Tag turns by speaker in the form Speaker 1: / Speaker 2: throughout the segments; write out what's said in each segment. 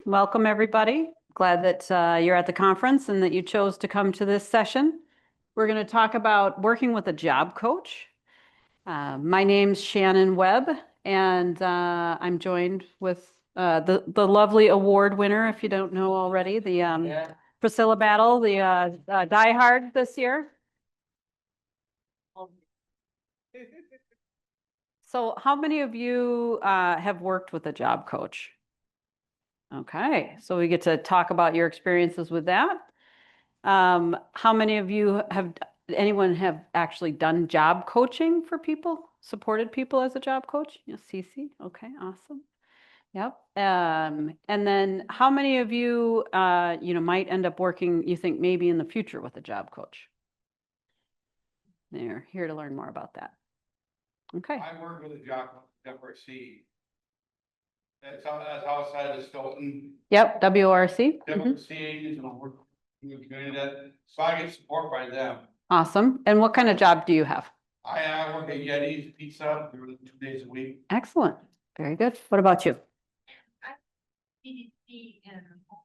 Speaker 1: Welcome, everybody. Glad that you're at the conference and that you chose to come to this session. We're going to talk about working with a job coach. My name's Shannon Webb, and I'm joined with the lovely award winner, if you don't know already, the Priscilla Battle, the Die Hard this year. So how many of you have worked with a job coach? Okay, so we get to talk about your experiences with that. How many of you anyone have actually done job coaching for people, supported people as a job coach? Yes, Cece. Okay, awesome. Yep. And then how many of you, might end up working, you think maybe in the future with a job coach? They're here to learn more about that. Okay.
Speaker 2: I work with a job WRC. That's outside of Stoughton.
Speaker 1: Yep, WRC.
Speaker 2: WRC is work in the community so I get support by them.
Speaker 1: Awesome. And what kind of job do you have?
Speaker 2: I work at Yeti's Pizza 2 days a week.
Speaker 1: Excellent. Very good. What about you?
Speaker 3: PDC in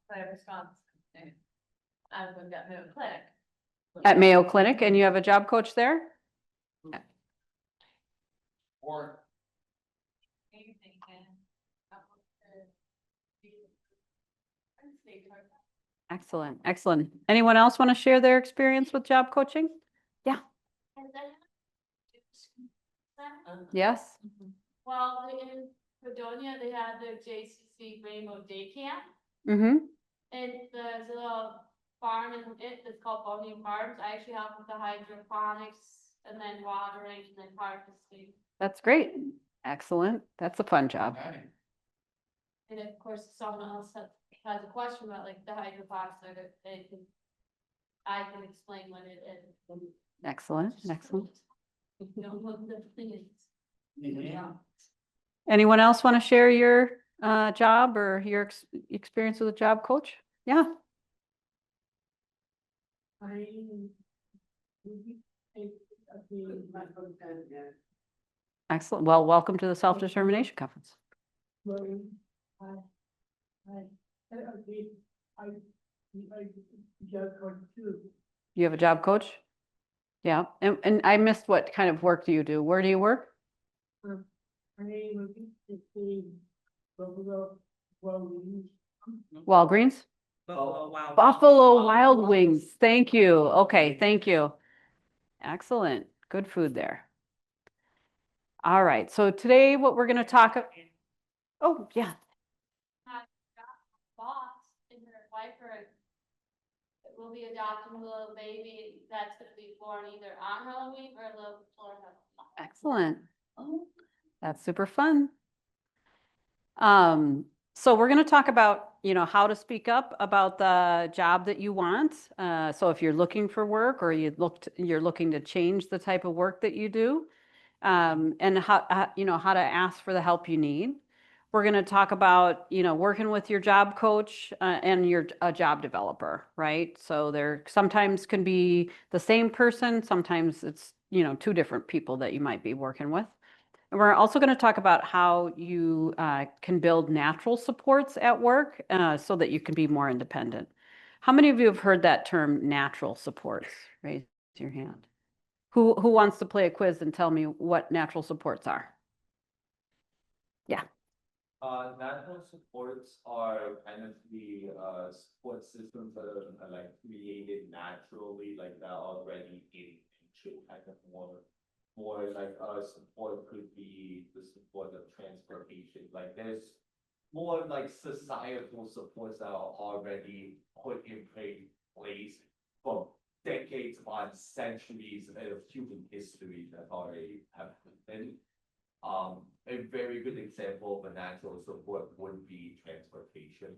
Speaker 3: Wisconsin. I was at Mayo Clinic.
Speaker 1: At Mayo Clinic, and you have a job coach there?
Speaker 2: Or
Speaker 1: Excellent, excellent. Anyone else want to share their experience with job coaching? Yeah. Yes.
Speaker 3: Well, in Fredonia, they had the JCC Rainbow Day Camp,
Speaker 1: Mm-hmm.
Speaker 3: and there's a little farm in it that's called Bohemian Farms. I actually help with the hydroponics and then watering and then harvesting.
Speaker 1: That's great. Excellent. That's a fun job.
Speaker 3: And of course, if someone else has a question about like the hydroponics, I can explain what it is.
Speaker 1: Excellent, excellent.
Speaker 3: You know what the thing is.
Speaker 2: Yeah.
Speaker 1: Anyone else want to share your job or your experience with a job coach? Yeah. Excellent. Well, welcome to the Self-Determination Conference. You have a job coach? Yeah. And I missed what kind of work do you do? Where do you work? Walgreens? Buffalo Wild Wings. Thank you. Okay, thank you. Excellent. Good food there. All right. So today what we're going to talk about. Oh, yeah.
Speaker 3: Boss and her wife will be adopting a little baby that's going to be born either on Halloween or a little before Halloween.
Speaker 1: Excellent. That's super fun. So we're going to talk about, how to speak up about the job that you want. So if you're looking for work or you're looking to change the type of work that you do, and how to ask for the help you need. We're going to talk about, working with your job coach and a job developer, right? So there sometimes can be the same person. Sometimes it's, two different people that you might be working with. And we're also going to talk about how you can build natural supports at work so that you can be more independent. How many of you have heard that term, natural supports? Raise your hand. Who wants to play a quiz and tell me what natural supports are? Yeah.
Speaker 4: Natural supports are kind of the support systems that are like created naturally, like that already in nature, kind of more like support could be the support of transportation. Like there's more like societal supports that are already put in place for decades upon centuries of human history that already have happened. A very good example of a natural support would be transportation.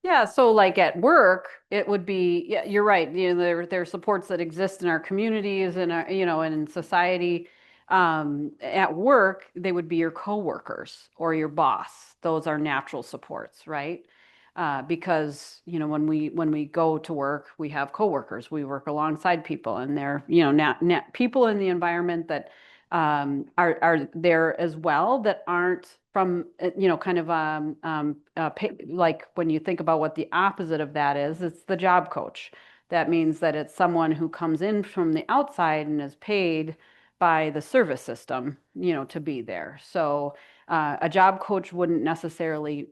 Speaker 1: Yeah, so like at work, it would be, yeah, you're right. There are supports that exist in our communities and our, and in society. At work, they would be your coworkers or your boss. Those are natural supports, right? Because when we go to work, we have coworkers. We work alongside people, and they're people in the environment that are there as well that aren't from, you know, kind of, like when you think about what the opposite of that is, it's the job coach. That means that it's someone who comes in from the outside and is paid by the service system, you know, to be there. So a job coach wouldn't necessarily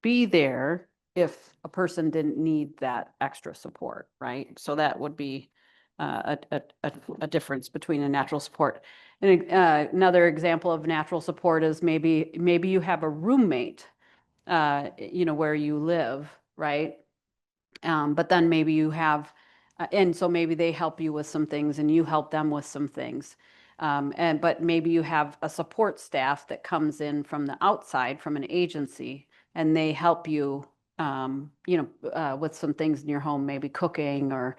Speaker 1: be there if a person didn't need that extra support, right? So that would be a difference between a natural support. And another example of natural support is maybe you have a roommate, you know, where you live, right? But then maybe you have, and so maybe they help you with some things and you help them with some things. But maybe you have a support staff that comes in from the outside, from an agency, and they help you, you know, with some things in your home, maybe cooking or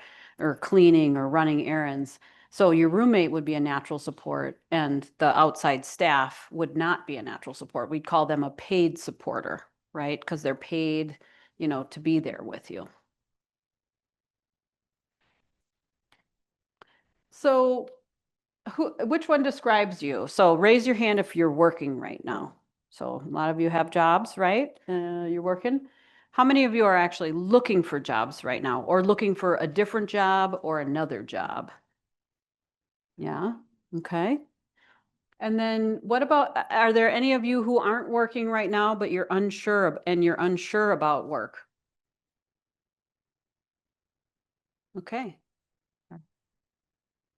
Speaker 1: cleaning or running errands. So your roommate would be a natural support and the outside staff would not be a natural support. We'd call them a paid supporter, right? Because they're paid, you know, to be there with you. So which one describes you? So raise your hand if you're working right now. So a lot of you have jobs, right? You're working. How many of you are actually looking for jobs right now or looking for a different job or another job? Yeah, okay. And then what about, are there any of you who aren't working right now, but you're unsure and you're unsure about work? Okay.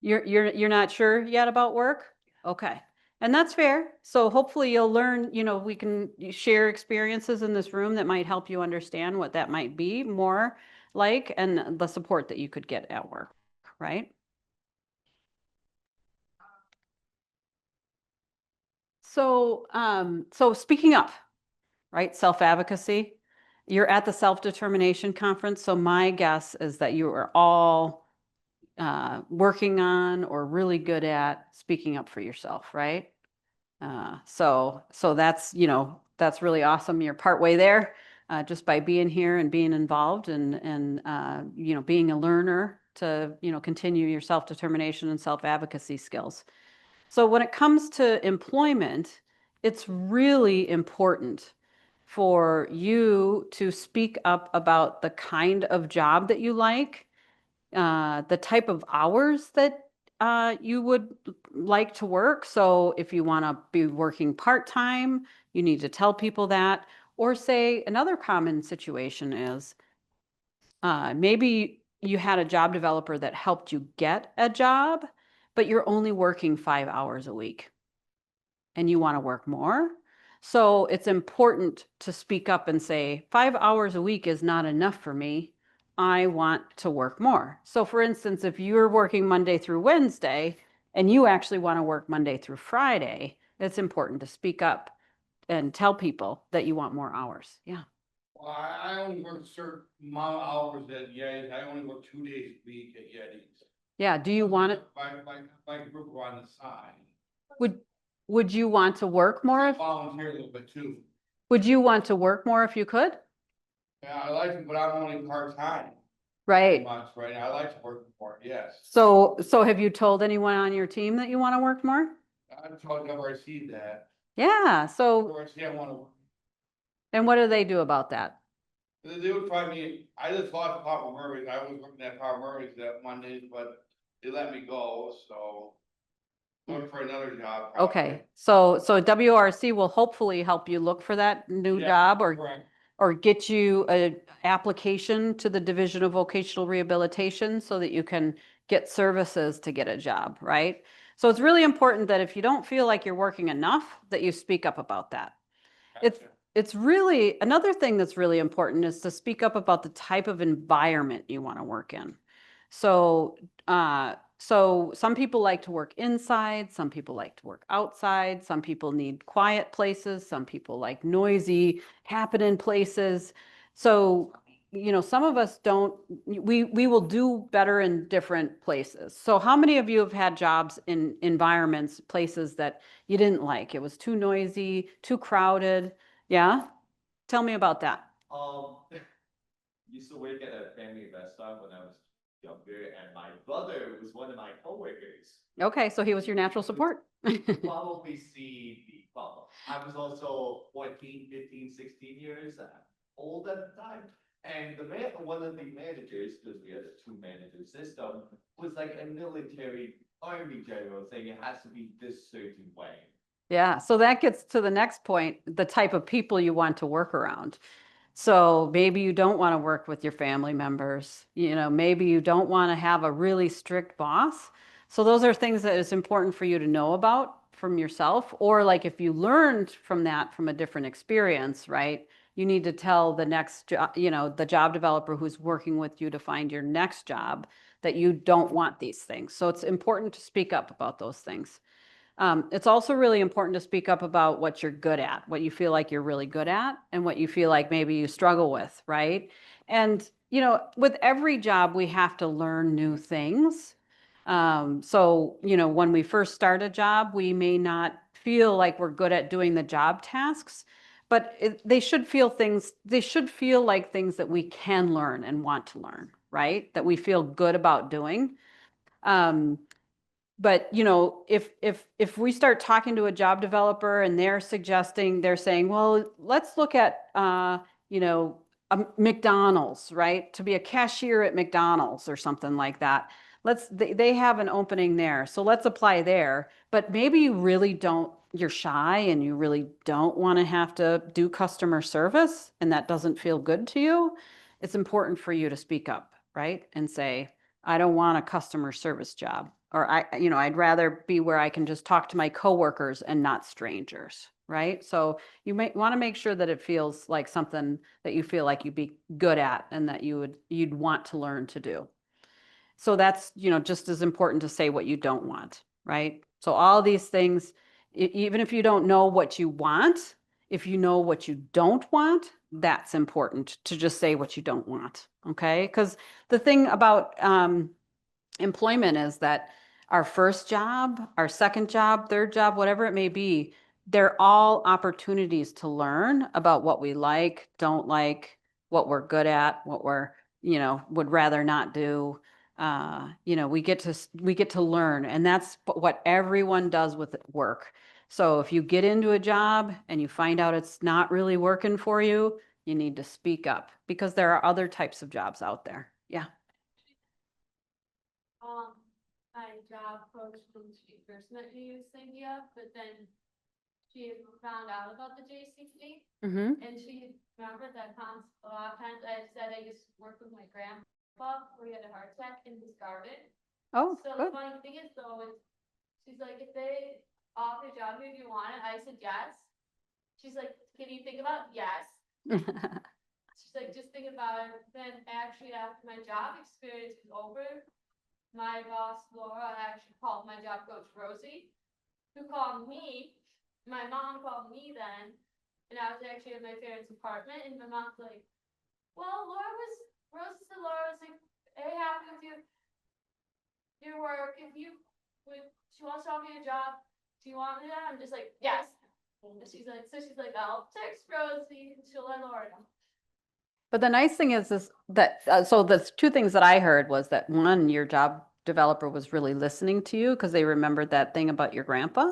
Speaker 1: You're not sure yet about work? Okay. And that's fair. So hopefully you'll learn, you know, we can share experiences in this room that might help you understand what that might be more like and the support that you could get at work, right? So, so speaking up, right? Self-advocacy. You're at the self-determination conference. So my guess is that you are all working on or really good at speaking up for yourself, right? So that's, you know, that's really awesome. You're partway there just by being here and being involved and you know, being a learner to, you know, continue your self-determination and self-advocacy skills. So when it comes to employment, it's really important for you to speak up about the kind of job that you like, the type of hours that you would like to work. So if you want to be working part-time, you need to tell people that. Or say another common situation is maybe you had a job developer that helped you get a job, but you're only working 5 hours a week and you want to work more. So it's important to speak up and say, 5 hours a week is not enough for me. I want to work more. So for instance, if you're working Monday through Wednesday and you actually want to work Monday through Friday, it's important to speak up and tell people that you want more hours. Yeah.
Speaker 2: Well, I only work a certain amount of hours at Yeti. I only work 2 days a week at Yeti's.
Speaker 1: Yeah. Do you want it?
Speaker 2: Like a group on the side.
Speaker 1: Would you want to work more?
Speaker 2: Volunteer a little bit too.
Speaker 1: Would you want to work more if you could?
Speaker 2: Yeah, I like it, but I'm only part-time.
Speaker 1: Right.
Speaker 2: Months, right? I like to work more, yes.
Speaker 1: So have you told anyone on your team that you want to work more?
Speaker 2: I've told them I see that.
Speaker 1: Yeah. So,
Speaker 2: Or I see I wanna,
Speaker 1: and what do they do about that?
Speaker 2: they would find me, I just lost Papa Murray's. I was working at Papa Murray's that Mondays, but they let me go, so. Look for another job. probably.
Speaker 1: Okay. So WRC will hopefully help you look for that new
Speaker 2: Yeah,
Speaker 1: job or
Speaker 2: correct.
Speaker 1: get you a application to the Division of Vocational Rehabilitation so that you can get services to get a job, right? So it's really important that if you don't feel like you're working enough, that you speak up about that. It's
Speaker 2: Gotcha.
Speaker 1: it's really another thing that's really important is to speak up about the type of environment you want to work in. So so some people like to work inside, some people like to work outside, some people need quiet places, some people like noisy, happening places. So, you know, some of us don't, we will do better in different places. So how many of you have had jobs in environments, places that you didn't like? It was too noisy, too crowded. Yeah? Tell me about that.
Speaker 4: Used to work at a family restaurant when I was younger, and my brother was one of my coworkers.
Speaker 1: Okay, so he was your natural support.
Speaker 4: You probably see the well, I was also 14, 15, 16 years old at the time. And one of the managers, because we had a two-manager system, was like a military army general saying it has to be this certain way.
Speaker 1: Yeah, so that gets to the next point, the type of people you want to work around. So maybe you don't want to work with your family members, maybe you don't want to have a really strict boss. So those are things that it's important for you to know about from yourself, or like if you learned from that from a different experience, right? You need to tell the next job, the job developer who's working with you to find your next job that you don't want these things. So it's important to speak up about those things. It's also really important to speak up about what you're good at, what you feel like you're really good at, and what you feel like maybe you struggle with, right? And, with every job, we have to learn new things. So, when we first start a job, we may not feel like we're good at doing the job tasks, but they should feel like things that we can learn and want to learn, right? That we feel good about doing. But if we start talking to a job developer and they're saying, well, let's look at a McDonald's, right? To be a cashier at McDonald's or something like that. They have an opening there, so let's apply there. But maybe you're shy and you really don't want to have to do customer service, and that doesn't feel good to you. It's important for you to speak up, right? And say, I don't want a customer service job. Or I'd rather be where I can just talk to my coworkers and not strangers, right? So you might want to make sure that it feels like something that you feel like you'd be good at and that you'd want to learn to do. So that's, just as important to say what you don't want, right? So all these things, even if you don't know what you want, if you know what you don't want, that's important to just say what you don't want, okay? Because the thing about employment is that our first job, our second job, third job, whatever it may be, they're all opportunities to learn about what we like, don't like, what we're good at, what we're, would rather not do. We get to learn, and that's what everyone does with work. So if you get into a job and you find out it's not really working for you, you need to speak up because there are other types of jobs out there. Yeah.
Speaker 3: My job coach when she first met me was Cynthia, but then she found out about the JCC
Speaker 1: Mm-hmm.
Speaker 3: and she remembered that a lot of times I said I used to work with my grandpa where he had a heart attack in his garden.
Speaker 1: Oh,
Speaker 3: So the
Speaker 1: good.
Speaker 3: funny thing is though, is she's like, if they offer a job if you want it, I said yes. She's like, can you think about it? Yes. She's like, just think about it. Then actually after my job experience was over, my boss Laura actually called my job coach Rosie, who called me. My mom called me then, and I was actually in my parents' apartment, and my mom's like, well, Rosie said Laura was like, hey, happy with your work. She wants to offer you a job. Do you want me to? I'm just like, yes. And she's like, I'll text Rosie and she'll let Laura know.
Speaker 1: But the nice thing is that, so the two things that I heard was that one, your job developer was really listening to you because they remembered that thing about your grandpa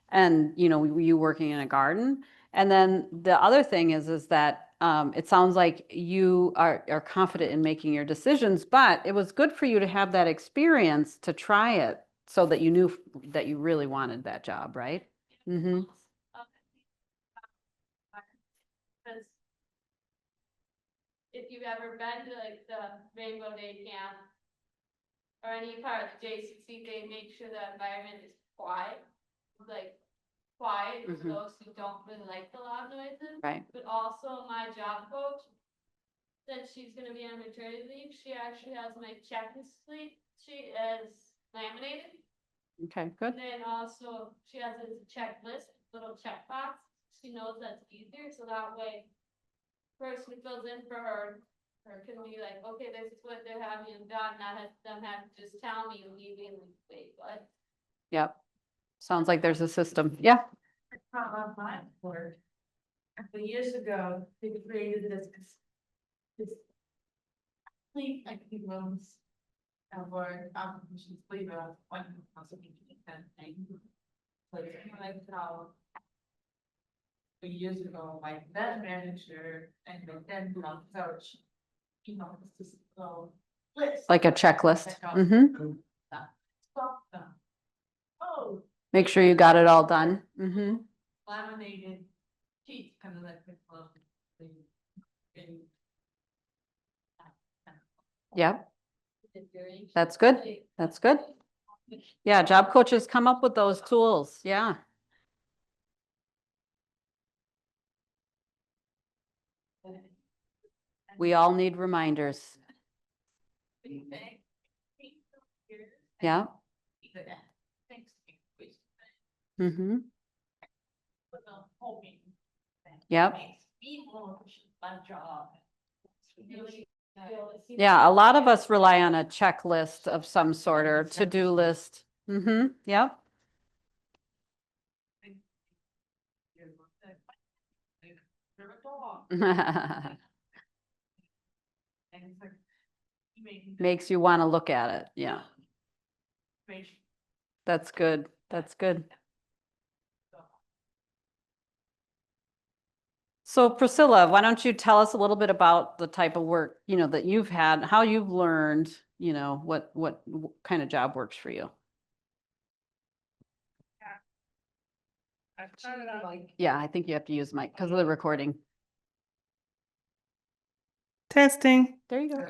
Speaker 1: and, you working in a garden. And then the other thing is that it sounds like you are confident in making your decisions, but it was good for you to have that experience to try it so that you knew that you really wanted that job, right? Mm-hmm.
Speaker 3: Because if you've ever been to like the Rainbow Day Camp or any part of the JCC, they make sure the environment is quiet, like quiet for
Speaker 1: Mhm.
Speaker 3: those who don't really like the loud noises.
Speaker 1: Right.
Speaker 3: But also my job coach, since she's gonna be on maternity leave, she actually has my checklist sheet as laminated.
Speaker 1: Okay, good.
Speaker 3: And then also she has a checklist, little checkbox. She knows that's easier, so that way person who fills in for her can be like, okay, this is what they're having done, not have them have to just tell me immediately, wait, what?
Speaker 1: Yep. Sounds like there's a system. Yeah.
Speaker 5: Not on my board. A couple years ago, they created this like rooms for competitions, believe it or not, one also being kind of thing. Like how years ago, my then manager and my then coach, this list.
Speaker 1: Like a checklist.
Speaker 5: Check off
Speaker 1: Mm-hmm.
Speaker 5: stuff done. Oh,
Speaker 1: Make sure you got it all done. Mm-hmm.
Speaker 5: laminated sheets, kind of like the
Speaker 1: Yep, that's good. That's good. Yeah, job coaches come up with those tools. Yeah. We all need reminders. Yeah. Mm-hmm. Yep. Yeah, a lot of us rely on a checklist of some sort or to-do list. Mm-hmm. Yep. Makes you want to look at it. Yeah, that's good. That's good. So Priscilla, why don't you tell us a little bit about the type of work, that you've had, how you've learned, what kind of job works for you?
Speaker 5: I started out like.
Speaker 1: Yeah, I think you have to use mic because of the recording.
Speaker 6: Testing.
Speaker 1: There you go.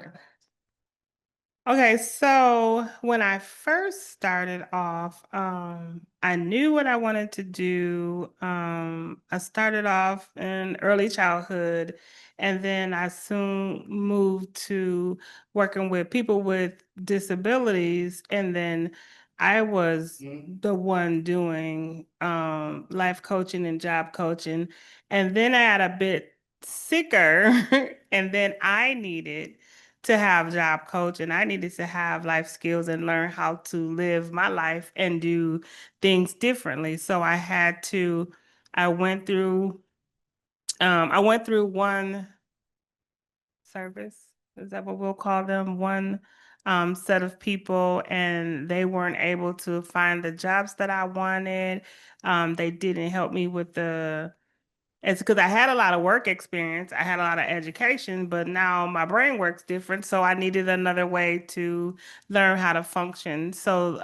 Speaker 6: Okay, so when I first started off, I knew what I wanted to do. I started off in early childhood, and then I soon moved to working with people with disabilities, and then I was the one doing life coaching and job coaching, and then I got a bit sicker, and then I needed to have job coach and I needed to have life skills and learn how to live my life and do things differently. So I went through one service, is that what we'll call them? One set of people, and they weren't able to find the jobs that I wanted. They didn't help me with it's because I had a lot of work experience, I had a lot of education, but now my brain works different. So I needed another way to learn how to function. So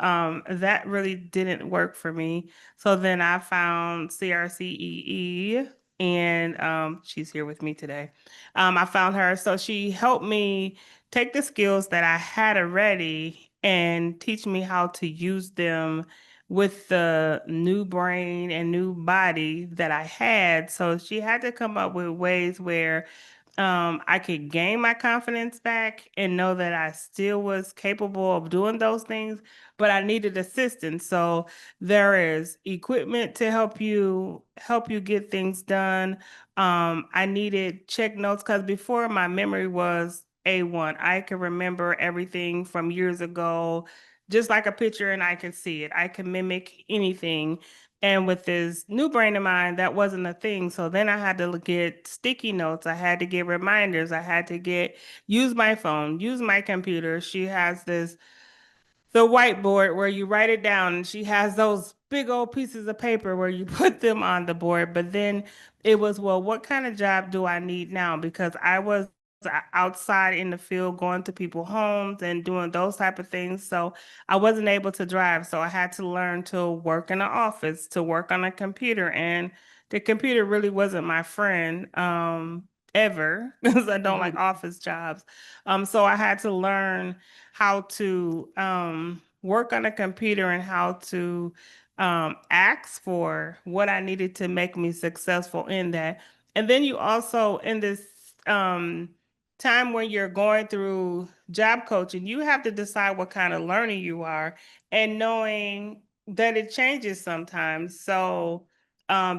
Speaker 6: that really didn't work for me. So then I found CRCEE, and she's here with me today. I found her. So she helped me take the skills that I had already and teach me how to use them with the new brain and new body that I had. So she had to come up with ways where I could gain my confidence back and know that I still was capable of doing those things, but I needed assistance. So there is equipment to help you get things done. I needed check notes because before my memory was A1. I could remember everything from years ago, just like a picture, and I could see it. I can mimic anything. And with this new brain of mine, that wasn't a thing. So then I had to get sticky notes. I had to get reminders. I had to use my phone, use my computer. She has the whiteboard where you write it down, and she has those big old pieces of paper where you put them on the board. But then it was, well, what kind of job do I need now? Because I was outside in the field going to people's homes and doing those type of things. So I wasn't able to drive. So I had to learn to work in an office, to work on a computer. And the computer really wasn't my friend ever because I don't like office jobs. So I had to learn how to work on a computer and how to ask for what I needed to make me successful in that. And then you also, in this time when you're going through job coaching, you have to decide what kind of learner you are and knowing that it changes sometimes. So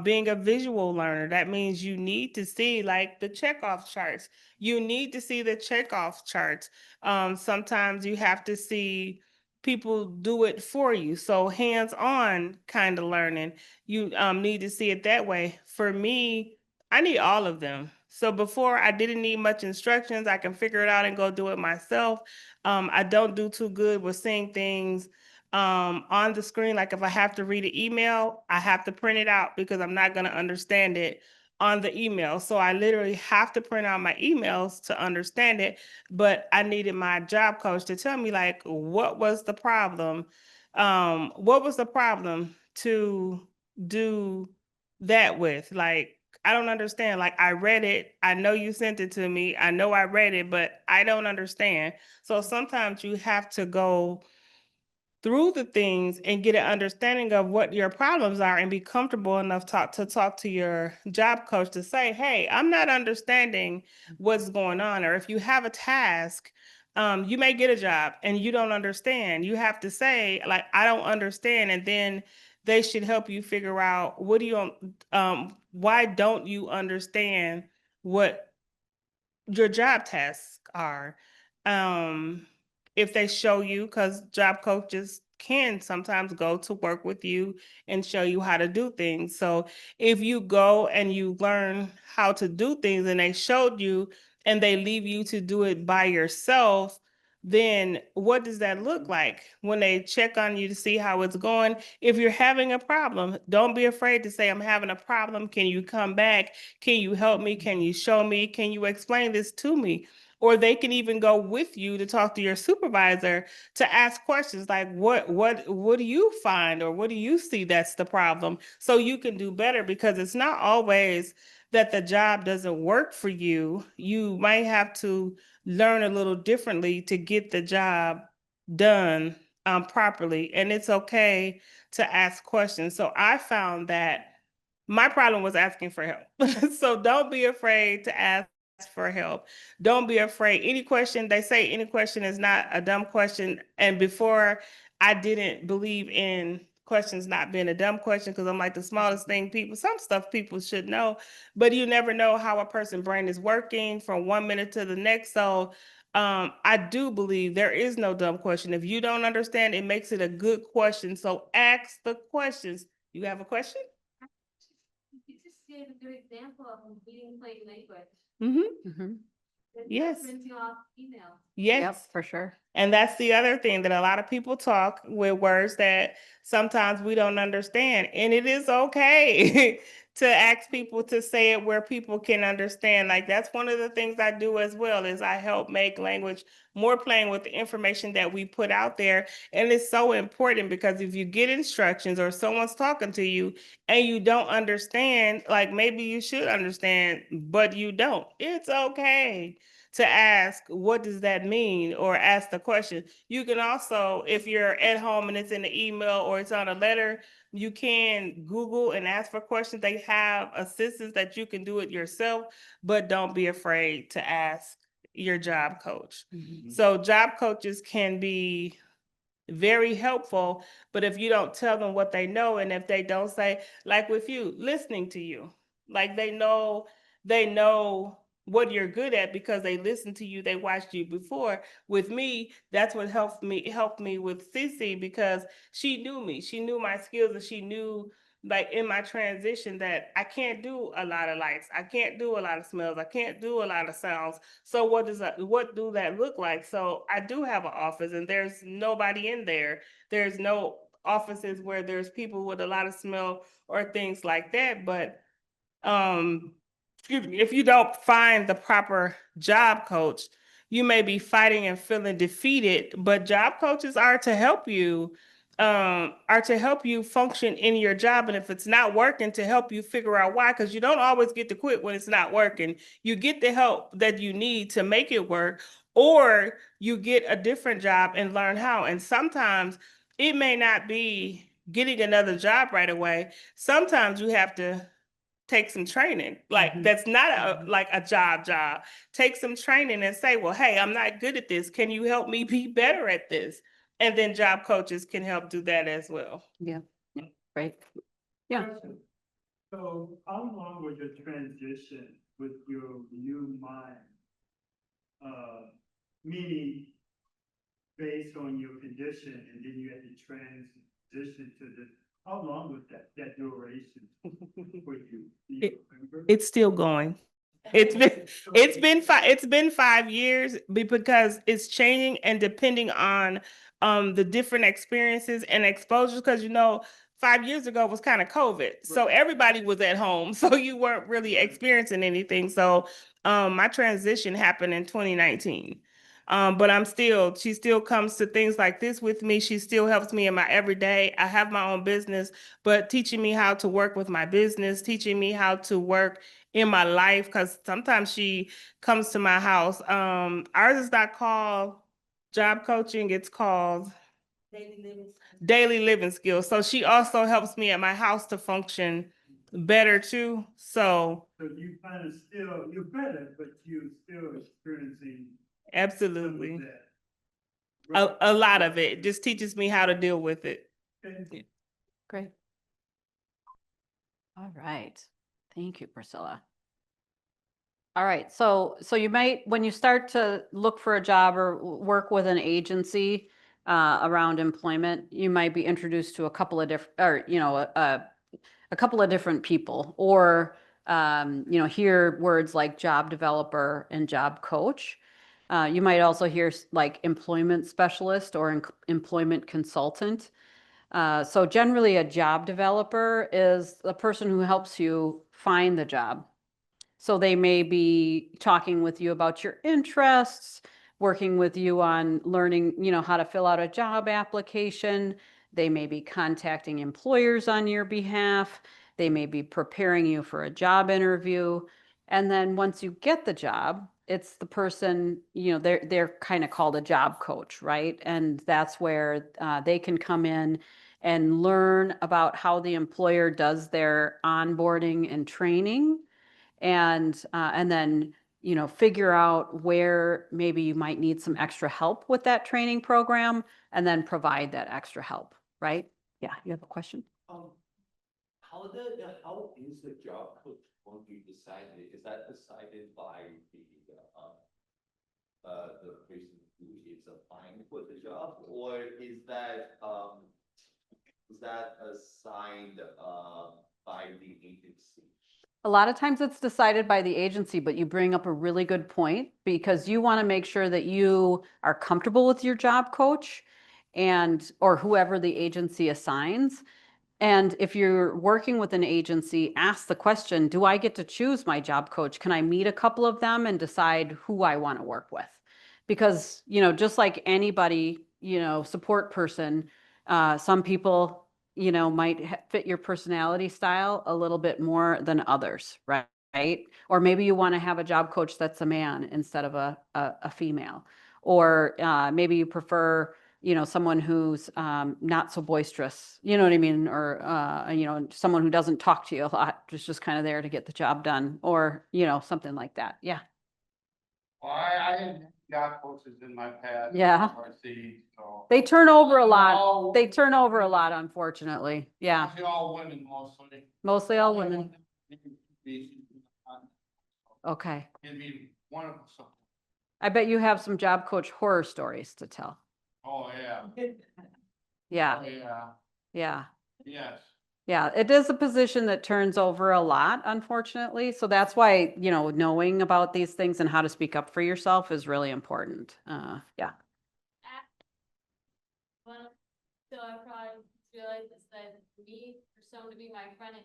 Speaker 6: being a visual learner, that means you need to see like the checkoff charts. You need to see the checkoff charts. Sometimes you have to see people do it for you. So hands-on kind of learning, you need to see it that way. For me, I need all of them. So before I didn't need much instructions, I can figure it out and go do it myself. I don't do too good with seeing things on the screen. Like if I have to read an email, I have to print it out because I'm not going to understand it on the email. So I literally have to print out my emails to understand it. But I needed my job coach to tell me like, what was the problem? What was the problem to do that with? Like, I don't understand. Like, I read it. I know you sent it to me. I know I read it, but I don't understand. So sometimes you have to go through the things and get an understanding of what your problems are and be comfortable enough to talk to your job coach to say, hey, I'm not understanding what's going on. Or if you have a task, you may get a job and you don't understand. You have to say, like, I don't understand. And then they should help you figure out why don't you understand what your job tasks are. Um, if they show you, because job coaches can sometimes go to work with you and show you how to do things. So if you go and you learn how to do things and they showed you and they leave you to do it by yourself, then what does that look like when they check on you to see how it's going? If you're having a problem, don't be afraid to say, I'm having a problem. Can you come back? Can you help me? Can you show me? Can you explain this to me? Or they can even go with you to talk to your supervisor to ask questions like, what do you find, or what do you see that's the problem, so you can do better, because it's not always that the job doesn't work for you. You might have to learn a little differently to get the job done properly. And it's okay to ask questions. So I found that my problem was asking for help. So don't be afraid to ask for help. Don't be afraid. Any question, they say any question is not a dumb question. And before, I didn't believe in questions not being a dumb question, because I'm like, the smallest thing some stuff people should know, but you never know how a person's brain is working from 1 minute to the next. So I do believe there is no dumb question. If you don't understand, it makes it a good question. So ask the questions. You have a question?
Speaker 3: You just gave a good example of a meeting plate language.
Speaker 6: Mm-hmm.
Speaker 1: Mhm.
Speaker 3: It's
Speaker 6: Yes.
Speaker 3: printing off email.
Speaker 6: Yes.
Speaker 1: Yep, for sure.
Speaker 6: And that's the other thing, that a lot of people talk with words that sometimes we don't understand. And it is okay to ask people to say it where people can understand. Like, that's one of the things I do as well, is I help make language more plain with the information that we put out there. And it's so important, because if you get instructions or someone's talking to you and you don't understand, like, maybe you should understand, but you don't. It's okay to ask, what does that mean? Or ask the question. You can also, if you're at home and it's in the email or it's on a letter, you can Google and ask for questions. They have assistants that you can do it yourself, but don't be afraid to ask your job coach.
Speaker 1: Mhm.
Speaker 6: So job coaches can be very helpful, but if you don't tell them what they know, and if they don't say, like with you, listening to you, like they know what you're good at because they listened to you, they watched you before. With me, that's what helped me with Cece, because she knew me, she knew my skills, and she knew, like, in my transition, that I can't do a lot of lights, I can't do a lot of smells, I can't do a lot of sounds. So what do that look like? So I do have an office, and there's nobody in there. There's no offices where there's people with a lot of smell or things like that. But excuse me, if you don't find the proper job coach, you may be fighting and feeling defeated. But job coaches are to help you function in your job. And if it's not working, to help you figure out why, because you don't always get to quit when it's not working. You get the help that you need to make it work, or you get a different job and learn how. And sometimes it may not be getting another job right away. Sometimes you have to take some training. Like,
Speaker 1: Mhm.
Speaker 6: that's not like a job. Take some training and say, well, hey, I'm not good at this. Can you help me be better at this? And then job coaches can help do that as well.
Speaker 1: Yeah, right. Yeah.
Speaker 7: Question. So how long was your transition with your new mind? Meaning based on your condition, and then you had to transition to the, how long was that duration for you? Do you remember?
Speaker 6: It's still going. It's been 5 years, because it's changing and depending on the different experiences and exposures. Because 5 years ago was kind of COVID. So everybody was at home. So you weren't really experiencing anything. So my transition happened in 2019. But she still comes to things like this with me. She still helps me in my everyday. I have my own business, but teaching me how to work with my business, teaching me how to work in my life, because sometimes she comes to my house. Ours is not called job coaching, it's called daily living skills. So she also helps me at my house to function better too. So
Speaker 7: So you kind of still, you're better, but you're still experiencing some of
Speaker 6: absolutely.
Speaker 7: that.
Speaker 6: A lot of it just teaches me how to deal with it.
Speaker 7: Okay.
Speaker 1: Great. All right. Thank you, Priscilla. All right. So you might, when you start to look for a job or work with an agency around employment, you might be introduced to a couple of different, or, a couple of different people, or, hear words like job developer and job coach. You might also hear like employment specialist or employment consultant. So generally a job developer is the person who helps you find the job. So they may be talking with you about your interests, working with you on learning, how to fill out a job application. They may be contacting employers on your behalf. They may be preparing you for a job interview. And then once you get the job, it's the person, they're kind of called a job coach, right? And that's where they can come in and learn about how the employer does their onboarding and training, and then figure out where maybe you might need some extra help with that training program, and then provide that extra help, right? Yeah, you have a question?
Speaker 4: How is the job coach going to be decided? Is that decided by the person who is applying for the job, or is that assigned by the agency?
Speaker 1: A lot of times it's decided by the agency, but you bring up a really good point, because you want to make sure that you are comfortable with your job coach or whoever the agency assigns. And if you're working with an agency, ask the question, do I get to choose my job coach? Can I meet a couple of them and decide who I want to work with? Because, just like anybody, support person, some people, might fit your personality style a little bit more than others, right? Or maybe you want to have a job coach that's a man instead of a female. Or maybe you prefer, someone who's not so boisterous, you know what I mean? Or, someone who doesn't talk to you a lot, just kind of there to get the job done, or, something like that. Yeah.
Speaker 2: Well, I had job coaches in my past.
Speaker 1: Yeah.
Speaker 2: RC, so.
Speaker 1: They turn over a lot.
Speaker 2: All-
Speaker 1: They turn over a lot, unfortunately. Yeah.
Speaker 2: Mostly all women, mostly.
Speaker 1: Mostly all women. Okay.
Speaker 2: It'd be one of them.
Speaker 1: I bet you have some job coach horror stories to tell.
Speaker 2: Oh, yeah.
Speaker 1: Yeah.
Speaker 2: Oh, yeah.
Speaker 1: Yeah.
Speaker 2: Yes.
Speaker 1: Yeah. It is a position that turns over a lot, unfortunately. So that's why, knowing about these things and how to speak up for yourself is really important. Yeah.
Speaker 3: Well, so I probably realized is that for me, for someone to be my friend,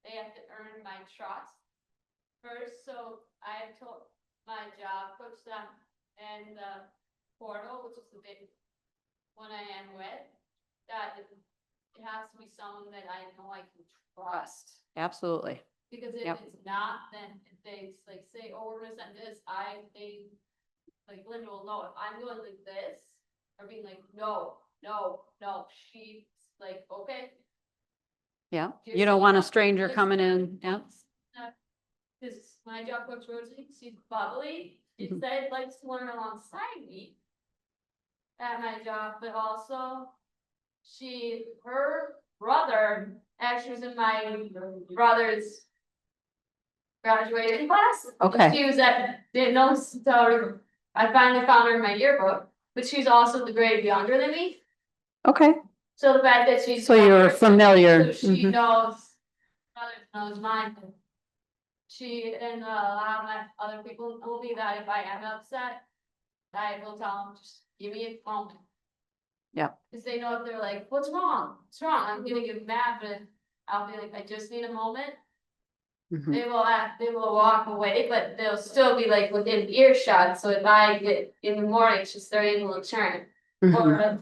Speaker 3: they have to earn my trust first. So I have told my job coach that and the portal, which is the big one I am with, that it has to be someone that I know I can trust.
Speaker 1: Absolutely.
Speaker 3: Because if
Speaker 1: Yep.
Speaker 3: it's not, then if they like say, oh, we're gonna send this, like Linda will know if I'm going like this, or being like, no, she's like, okay.
Speaker 1: Yeah.
Speaker 3: Just
Speaker 1: You
Speaker 3: so
Speaker 1: don't want a
Speaker 3: know,
Speaker 1: stranger
Speaker 3: this
Speaker 1: coming in.
Speaker 3: really
Speaker 1: Yeah.
Speaker 3: wants- Cause my job coach Rosie, she's bubbly, she
Speaker 1: Mhm.
Speaker 3: said likes to learn alongside me at my job, but also her brother actually was in my brother's graduation class.
Speaker 1: Okay.
Speaker 3: She was didn't know, so I finally found her in my yearbook, but she's also the grade younger than me.
Speaker 1: Okay.
Speaker 3: So the fact that she's.
Speaker 1: So you're
Speaker 3: younger,
Speaker 1: familiar.
Speaker 3: So she
Speaker 1: Mhm.
Speaker 3: knows mine. She and a lot of my other people told me that if I am upset, I will tell them, just give me a moment.
Speaker 1: Yep.
Speaker 3: Cause they know if they're like, what's wrong? What's wrong? I'm gonna get mad, but I'll be like, I just need a moment.
Speaker 1: Mhm.
Speaker 3: They will walk away, but they'll still be like within earshot, so if I get in the morning, she's they're able to turn.
Speaker 1: Mhm.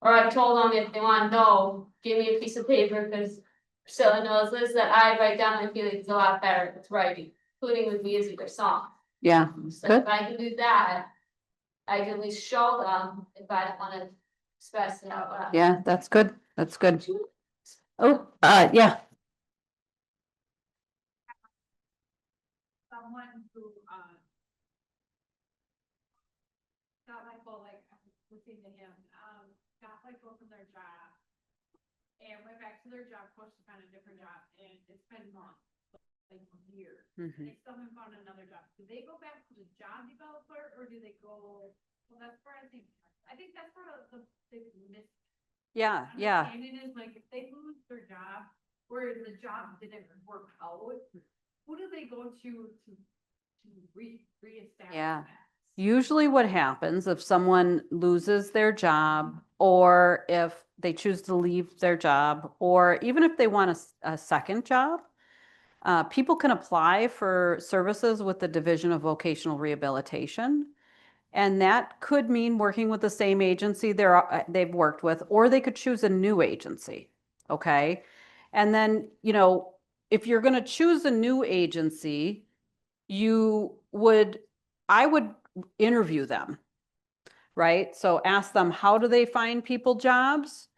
Speaker 3: Or I've told them if they wanna know, give me a piece of paper, cause Priscilla knows this, that I write down my feelings a lot better with writing, including with music or song.
Speaker 1: Yeah,
Speaker 3: So
Speaker 1: good.
Speaker 3: if I can do that, I can at least show them if I don't wanna express it out loud.
Speaker 1: Yeah, that's good. That's good. Oh, yeah.
Speaker 5: Someone who, got let go, like, listening to him, got let go from their job. And went back to their job, post to find a different job, and it's been months, like years.
Speaker 1: Mhm.
Speaker 5: They still haven't found another job. Do they go back to the job developer, or do they go, well, that's where I think that's where the big
Speaker 1: Yeah, yeah.
Speaker 5: misunderstanding is, like, if they lose their job, or the job didn't work out, who do they go to reestablish
Speaker 1: Yeah.
Speaker 5: that?
Speaker 1: Usually what happens if someone loses their job or if they choose to leave their job, or even if they want a second job, people can apply for services with the Division of Vocational Rehabilitation. And that could mean working with the same agency they've worked with, or they could choose a new agency. Okay. And then, if you're going to choose a new agency, I would interview them, right? So ask them, how do they find people jobs?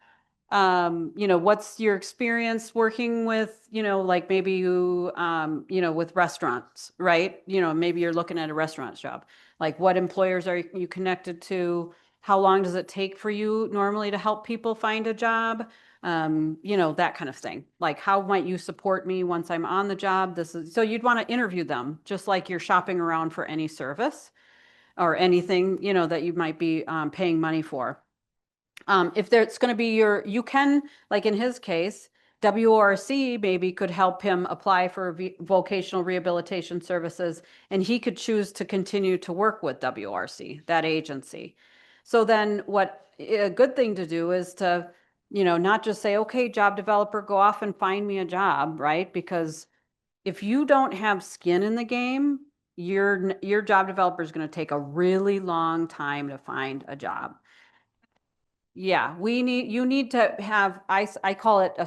Speaker 1: What's your experience working with, like maybe with restaurants, right? Maybe you're looking at a restaurant job. Like, what employers are you connected to? How long does it take for you normally to help people find a job? That kind of thing. Like, how might you support me once I'm on the job? So you'd want to interview them, just like you're shopping around for any service or anything, that you might be paying money for. If there's going to be you can, like in his case, WRC maybe could help him apply for vocational rehabilitation services, and he could choose to continue to work with WRC, that agency. So then a good thing to do is to, not just say, okay, job developer, go off and find me a job, right? Because if you don't have skin in the game, your job developer is going to take a really long time to find a job. Yeah, you need to have, I call it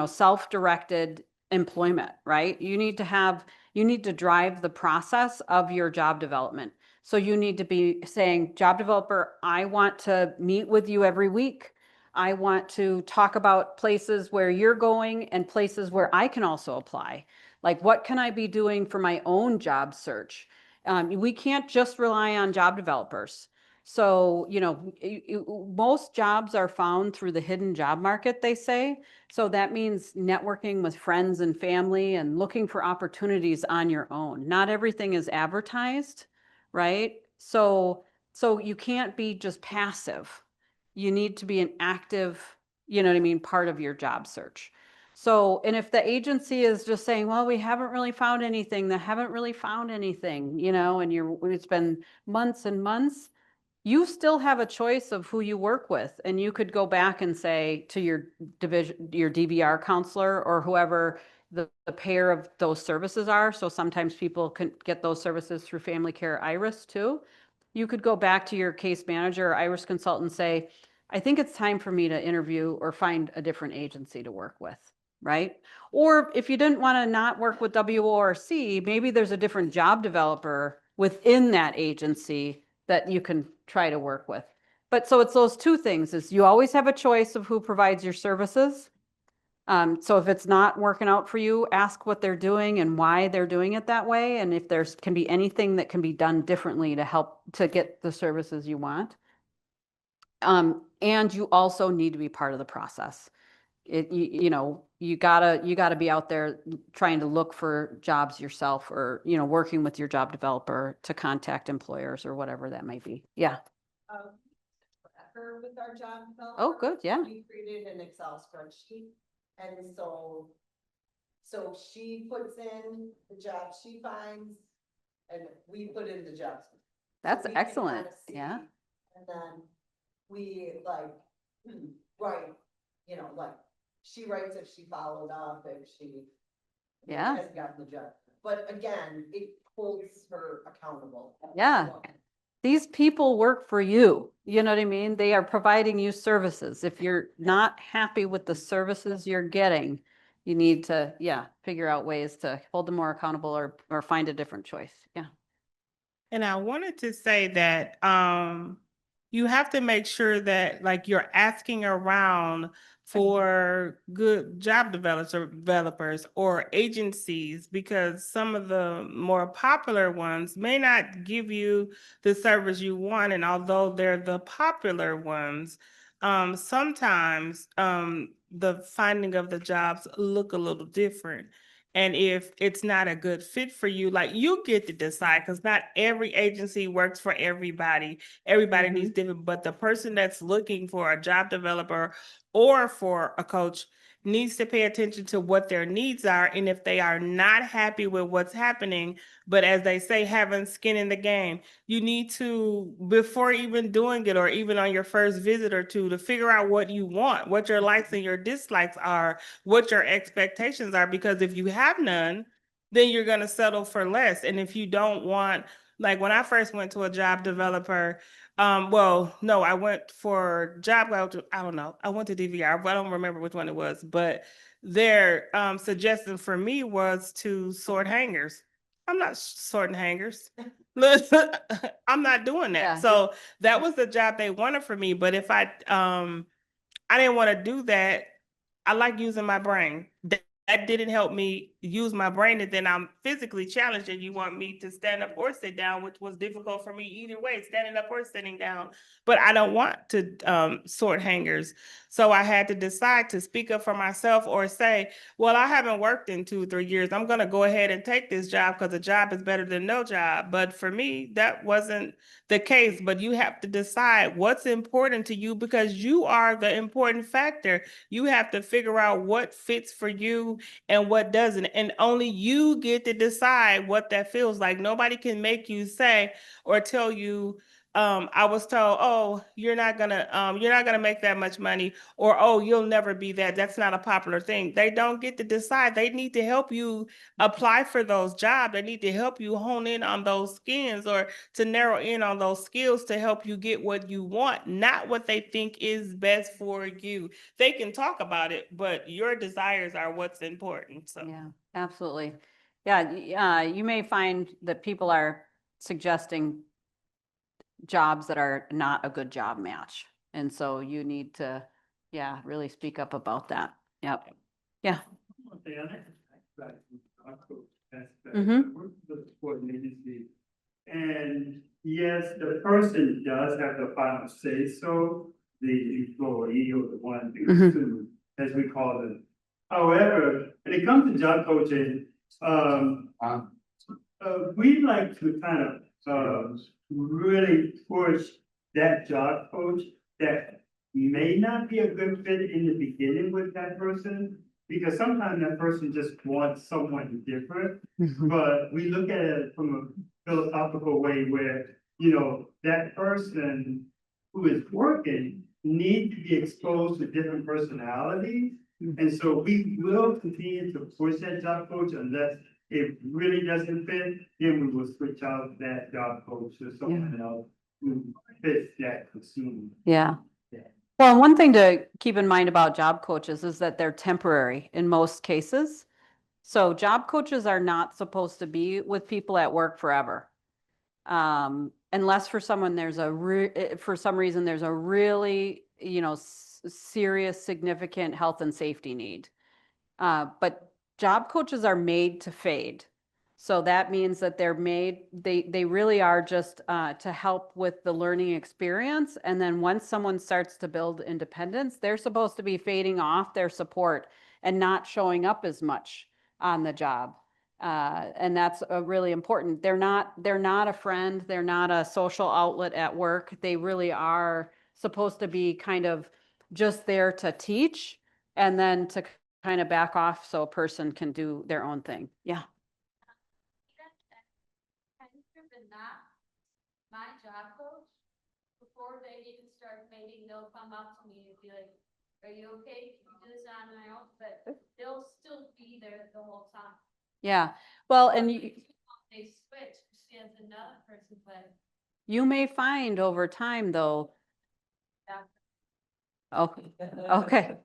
Speaker 1: self-directed employment, right? You need to drive the process of your job development. So you need to be saying, job developer, I want to meet with you every week. I want to talk about places where you're going and places where I can also apply. Like, what can I be doing for my own job search? We can't just rely on job developers. So, most jobs are found through the hidden job market, they say. So that means networking with friends and family and looking for opportunities on your own. Not everything is advertised, right? So you can't be just passive. You need to be an active, you know what I mean, part of your job search. So, and if the agency is just saying, well, we haven't really found anything, and it's been months and months, you still have a choice of who you work with, and you could go back and say to your DVR counselor or whoever the payer of those services are. So sometimes people can get those services through Family Care Iris too. You could go back to your case manager or Iris consultant and say, I think it's time for me to interview or find a different agency to work with, right? Or if you didn't want to not work with WORC, maybe there's a different job developer within that agency that you can try to work with. But so it's those two things, is you always have a choice of who provides your services. So if it's not working out for you, ask what they're doing and why they're doing it that way. And if can be anything that can be done differently to help to get the services you want. And you also need to be part of the process. You gotta be out there trying to look for jobs yourself, or, working with your job developer to contact employers or whatever that might be. Yeah.
Speaker 8: Forever with our job development.
Speaker 1: Oh, good. Yeah.
Speaker 8: We created an Excel spreadsheet, and so she puts in the jobs she finds, and we put in the jobs. So
Speaker 1: That's
Speaker 8: we can
Speaker 1: excellent.
Speaker 8: kinda see,
Speaker 1: Yeah.
Speaker 8: And then we like Right, you know, like, she writes if she followed up, if she.
Speaker 1: Yeah.
Speaker 8: Hasn't gotten the job, but again, it holds her accountable.
Speaker 1: Yeah.
Speaker 8: So,
Speaker 1: These people work for you. You know what I mean? They are providing you services. If you're not happy with the services you're getting, you need to, yeah, figure out ways to hold them more accountable or find a different choice. Yeah.
Speaker 6: And I wanted to say that you have to make sure that like you're asking around for good job developers or agencies, because some of the more popular ones may not give you the service you want. And although they're the popular ones, sometimes the finding of the jobs look a little different. And if it's not a good fit for you, like you get to decide, because not every agency works for everybody. Everybody needs different, but the person that's looking for a job developer or for a coach needs to pay attention to what their needs are. And if they are not happy with what's happening, but as they say, having skin in the game, you need to, before even doing it or even on your first visit or two, to figure out what you want, what your likes and your dislikes are, what your expectations are, because if you have none, then you're going to settle for less. And if you don't want, like when I first went to a job developer, well, no, I went for job, I don't know, I went to DVR, but I don't remember which one it was, but their suggestion for me was to sort hangers. I'm not sorting hangers. I'm not doing that.
Speaker 1: Yeah.
Speaker 6: So that was the job they wanted for me. But if I didn't want to do that. I like using my brain. That didn't help me use my brain, and then I'm physically challenged, and you want me to stand up or sit down, which was difficult for me either way, standing up or sitting down. But I don't want to sort hangers. So I had to decide to speak up for myself or say, well, I haven't worked in 2-3 years. I'm going to go ahead and take this job because a job is better than no job. But for me, that wasn't the case. But you have to decide what's important to you, because you are the important factor. You have to figure out what fits for you and what doesn't. And only you get to decide what that feels like. Nobody can make you say or tell you, I was told, oh, you're not gonna make that much money, or oh, you'll never be that. That's not a popular thing. They don't get to decide. They need to help you apply for those jobs. They need to help you hone in on those skills or to narrow in on those skills to help you get what you want, not what they think is best for you. They can talk about it, but your desires are what's important. So
Speaker 1: Yeah, absolutely. Yeah, you may find that people are suggesting jobs that are not a good job match. And so you need to, yeah, really speak up about that. Yep. Yeah.
Speaker 7: The other aspect, our coach aspect,
Speaker 1: Mhm.
Speaker 7: we're the support agency. And yes, the person does have the final say, so the employee or the one being
Speaker 1: Mhm.
Speaker 7: sued, as we call them. However, when it comes to job coaching, we like to kind of, really push that job coach that may not be a good fit in the beginning with that person, because sometimes that person just wants someone different. But we look at it from a philosophical way where, that person who is working needs to be exposed to different personalities. And so we will continue to push that job coach unless it really doesn't fit, then we will switch out that job coach to someone else who fits that consumer.
Speaker 1: Yeah.
Speaker 7: Yeah.
Speaker 1: Well, one thing to keep in mind about job coaches is that they're temporary in most cases. So job coaches are not supposed to be with people at work forever. Unless for someone for some reason there's a really, serious, significant health and safety need. But job coaches are made to fade. So that means that they really are just to help with the learning experience. And then once someone starts to build independence, they're supposed to be fading off their support and not showing up as much on the job. And that's really important. They're not a friend. They're not a social outlet at work. They really are supposed to be kind of just there to teach and then to kind of back off so a person can do their own thing. Yeah.
Speaker 3: Kind of been not my job coach before they you can start maybe they'll come up to me and be like, are you okay? Can you do this on my own? But they'll still be there the whole time.
Speaker 1: Yeah, well, and you,
Speaker 3: They switch, she has another person, but
Speaker 1: you may find over time though. Okay, okay.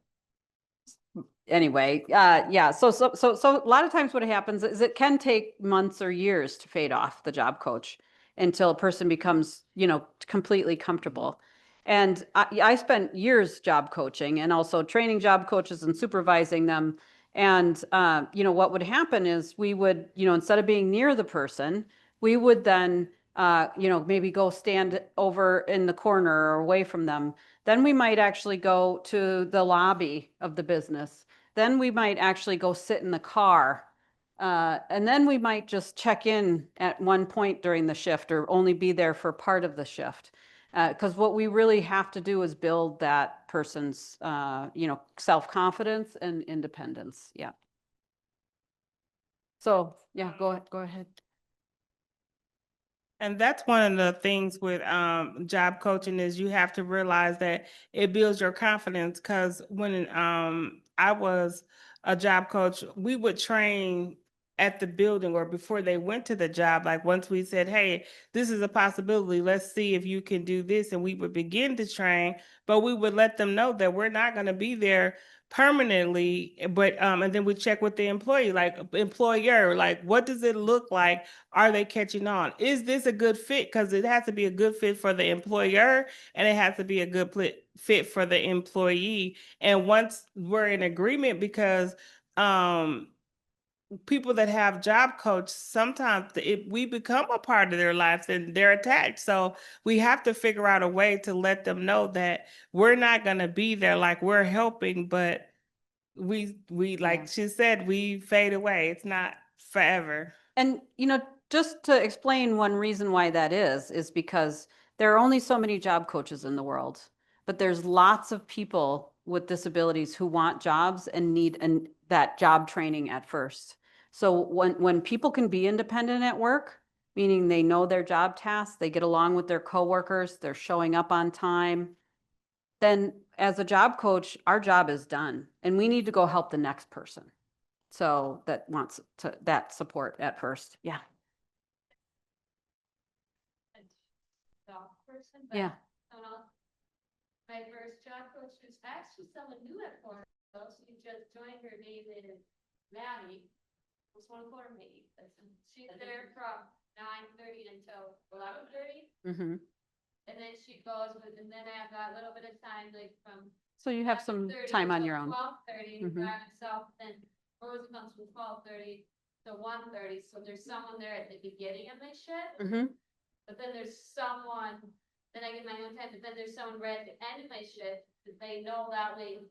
Speaker 1: Anyway, yeah, so a lot of times what happens is it can take months or years to fade off the job coach until a person becomes, completely comfortable. And I spent years job coaching and also training job coaches and supervising them. And, what would happen is we would, instead of being near the person, we would then, maybe go stand over in the corner or away from them. Then we might actually go to the lobby of the business. Then we might actually go sit in the car. And then we might just check in at one point during the shift or only be there for part of the shift. Because what we really have to do is build that person's, self-confidence and independence. Yeah. So, yeah, go ahead.
Speaker 6: And that's one of the things with job coaching is you have to realize that it builds your confidence. Because when I was a job coach, we would train at the building or before they went to the job. Like once we said, hey, this is a possibility, let's see if you can do this. And we would begin to train, but we would let them know that we're not going to be there permanently, but and then we check with the employee, like employer, like what does it look like? Are they catching on? Is this a good fit? Because it has to be a good fit for the employer and it has to be a good fit for the employee. And once we're in agreement, because people that have job coach, sometimes we become a part of their lives and they're attached. So we have to figure out a way to let them know that we're not going to be there, like we're helping, but we like
Speaker 1: Yeah.
Speaker 6: she said, we fade away. It's not forever.
Speaker 1: And, just to explain one reason why that is because there are only so many job coaches in the world, but there's lots of people with disabilities who want jobs and need that job training at first. So when people can be independent at work, meaning they know their job tasks, they get along with their coworkers, they're showing up on time, then as a job coach, our job is done and we need to go help the next person. So that wants that support at first. Yeah.
Speaker 3: dog person, but
Speaker 1: Yeah.
Speaker 3: someone else. My first job coach was actually someone new at Florida, she just joined, her name is Maddie. Was one quarter maybe, she's there from 9:30 until 11:30,
Speaker 1: Mm-hmm.
Speaker 3: and then she goes with, and then I have that little bit of time, like from
Speaker 1: So you have some
Speaker 3: 11:30
Speaker 1: time on
Speaker 3: till
Speaker 1: your own.
Speaker 3: 12:30
Speaker 1: Mhm.
Speaker 3: by myself, then Rose comes from 12:30 to 1:30, so there's someone there at the beginning of my shift.
Speaker 1: Mm-hmm.
Speaker 3: But then there's someone, then I get my own time, but then there's someone right at the end of my shift, that they know that way.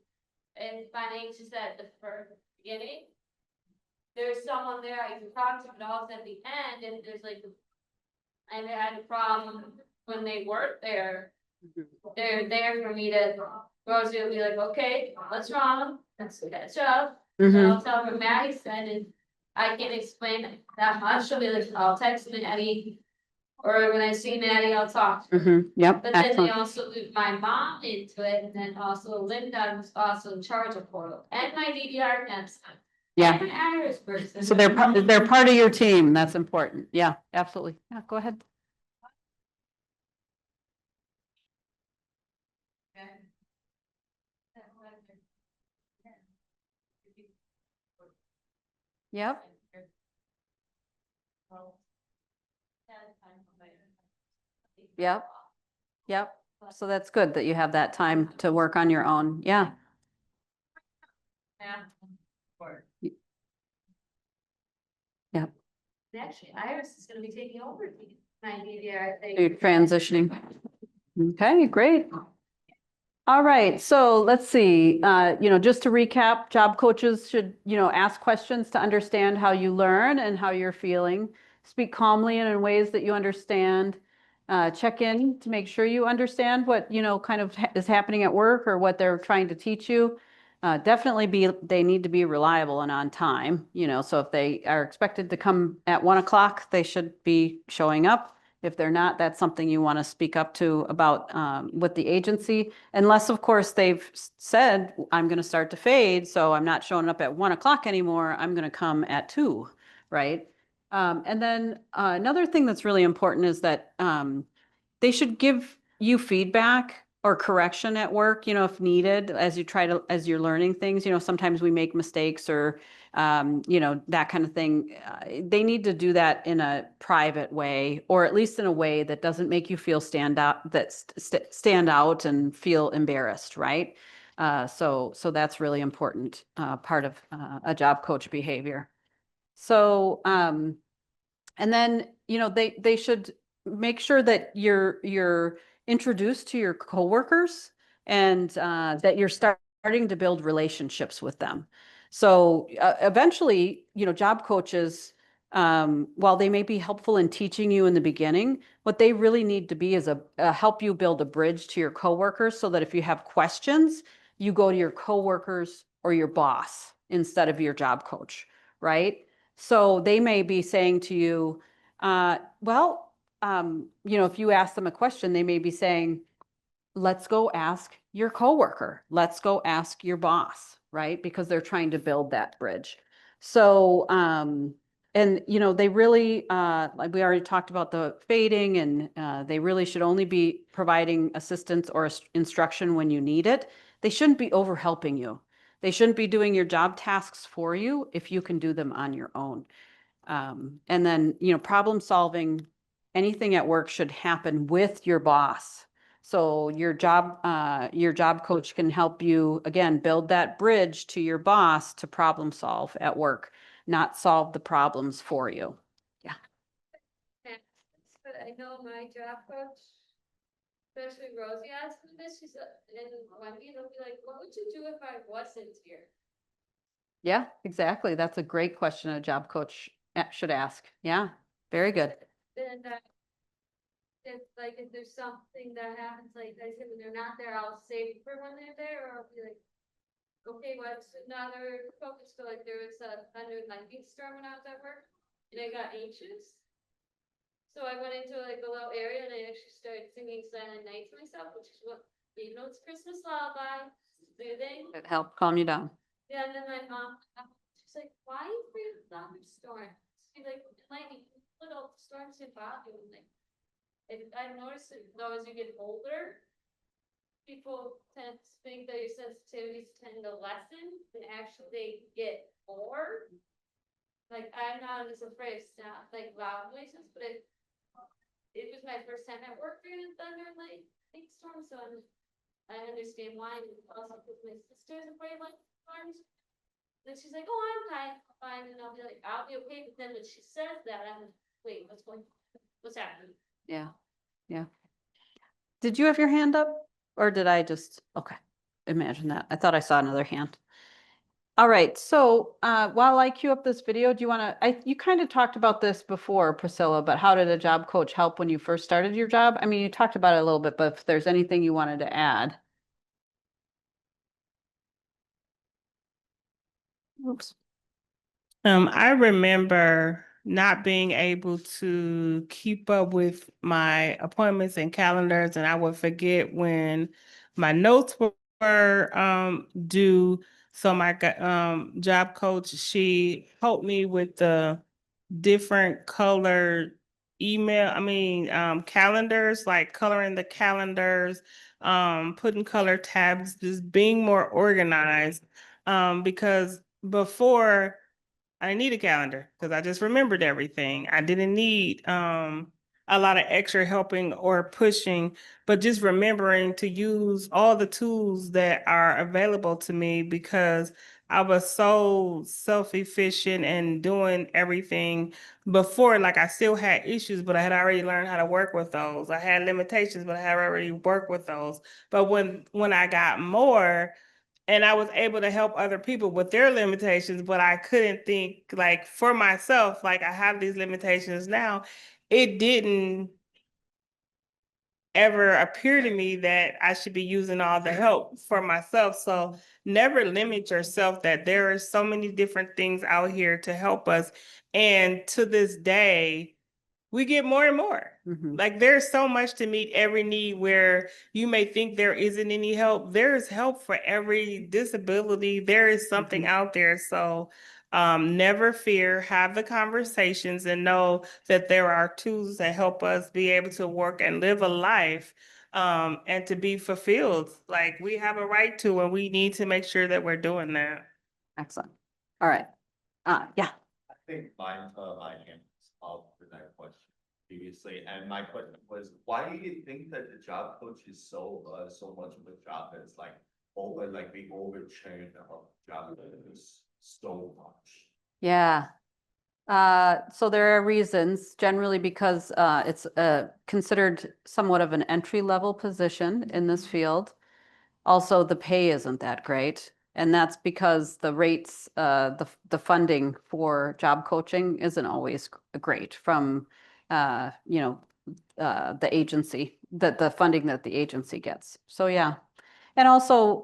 Speaker 3: And if I'm anxious at the first beginning, there's someone there I can talk to, but also at the end, if there's like, and they had a problem when they weren't there, they're there for me to, Rosie will be like, okay, what's wrong? Let's catch up. And
Speaker 1: Mm-hmm.
Speaker 3: I'll tell her Maddie said, and I can't explain it that much, she'll be like, I'll text Maddie. Or when I see Maddie, I'll talk to her.
Speaker 1: Mm-hmm. Yep.
Speaker 3: But then they
Speaker 1: Excellent.
Speaker 3: also loop my mom into it, and then also Linda was also in charge of portal, and my DDR temps.
Speaker 1: Yeah.
Speaker 3: And my Iris person.
Speaker 1: So they're part of your team. That's important. Yeah, absolutely. Yeah, go ahead. Yep. Yep. Yep. So that's good that you have that time to work on your own. Yeah. Yep.
Speaker 3: Actually, Iris is gonna be taking over my DDR, I think.
Speaker 1: You're transitioning. Okay, great. All right, so let's see, just to recap, job coaches should, ask questions to understand how you learn and how you're feeling. Speak calmly and in ways that you understand. Check in to make sure you understand what, kind of is happening at work or what they're trying to teach you. Definitely they need to be reliable and on time, so if they are expected to come at 1 o'clock, they should be showing up. If they're not, that's something you want to speak up to about with the agency. Unless, of course, they've said, I'm going to start to fade, so I'm not showing up at 1 o'clock anymore. I'm going to come at 2, right? And then another thing that's really important is that they should give you feedback or correction at work, if needed, as you're learning things. Sometimes we make mistakes or, that kind of thing. They need to do that in a private way, or at least in a way that doesn't make you feel stand out and feel embarrassed, right? So that's really important part of a job coach behavior. So, and then, they should make sure that you're introduced to your coworkers and that you're starting to build relationships with them. So eventually, job coaches, while they may be helpful in teaching you in the beginning, what they really need to be is help you build a bridge to your coworkers so that if you have questions, you go to your coworkers or your boss instead of your job coach, right? So they may be saying to you, if you ask them a question, they may be saying, let's go ask your coworker. Let's go ask your boss, right? Because they're trying to build that bridge. So, they really, like we already talked about the fading, and they really should only be providing assistance or instruction when you need it. They shouldn't be over helping you. They shouldn't be doing your job tasks for you if you can do them on your own. And then, problem solving, anything at work should happen with your boss. So your job coach can help you, again, build that bridge to your boss to problem solve at work, not solve the problems for you.
Speaker 3: But I know my job coach, especially Rosie asked me this, she said, and Wendy, they'll be like, what would you do if I wasn't here?
Speaker 1: Yeah, exactly. That's a great question a job coach should ask. Yeah, very good.
Speaker 3: Then if there's something that happens, like I said, when they're not there, I'll save for when they're there, or I'll be like, okay, what's another focus? So like there was a thunder and lightning storm when I was at work, and I got anxious. So I went into like a little area and I actually started singing Silent Night to myself, which is what, even though it's Christmas lullaby, soothing.
Speaker 1: It helped calm you down.
Speaker 3: Yeah, and then my mom, she's like, why are you afraid of thunderstorms? She's like, lightning, little storms can bother you. Like, I've noticed that though as you get older, people tend to think that your sensitivities tend to lessen, and actually they get more. Like, I'm not as afraid of sound, like loud noises, but it was my first time at work during a thunder and lightning storm, so I understand why, and also because my sister's afraid of lightning storms. Then she's like, oh, I'm fine, and I'll be like, I'll be okay, but then when she says that, I'm like, wait, what's happening?
Speaker 1: Yeah, yeah. Did you have your hand up, or did I just, okay, imagine that. I thought I saw another hand. All right, so while I queue up this video, do you want to, you kind of talked about this before, Priscilla, but how did a job coach help when you first started your job? I mean, you talked about it a little bit, but if there's anything you wanted to add. Oops.
Speaker 6: I remember not being able to keep up with my appointments and calendars, and I would forget when my notes were due. So my job coach, she helped me with the different colored calendars, like coloring the calendars, putting color tabs, just being more organized. Because before I didn't need a calendar because I just remembered everything. I didn't need a lot of extra helping or pushing, but just remembering to use all the tools that are available to me because I was so self-efficient and doing everything before. Like I still had issues, but I had already learned how to work with those. I had limitations, but I had already worked with those. But when I got more, and I was able to help other people with their limitations, but I couldn't think like for myself, like I have these limitations now. It didn't ever appear to me that I should be using all the help for myself. So never limit yourself, that there are so many different things out here to help us. And to this day, we get more and more.
Speaker 1: Mhm.
Speaker 6: Like there's so much to meet every need where you may think there isn't any help. There is help for every disability. There is something out there. So never fear, have the conversations and know that there are tools that help us be able to work and live a life and to be fulfilled. Like we have a right to, and we need to make sure that we're doing that.
Speaker 1: Excellent. All right. Yeah.
Speaker 4: I think my hand was up for that question previously, and my question was, why do you think that the job coach is so much of a job that's like the overtrain of job is so much?
Speaker 1: Yeah. So there are reasons, generally because it's considered somewhat of an entry-level position in this field. Also, the pay isn't that great, and that's because the rates, the funding for job coaching isn't always great from, the agency, the funding that the agency gets. So yeah, and also,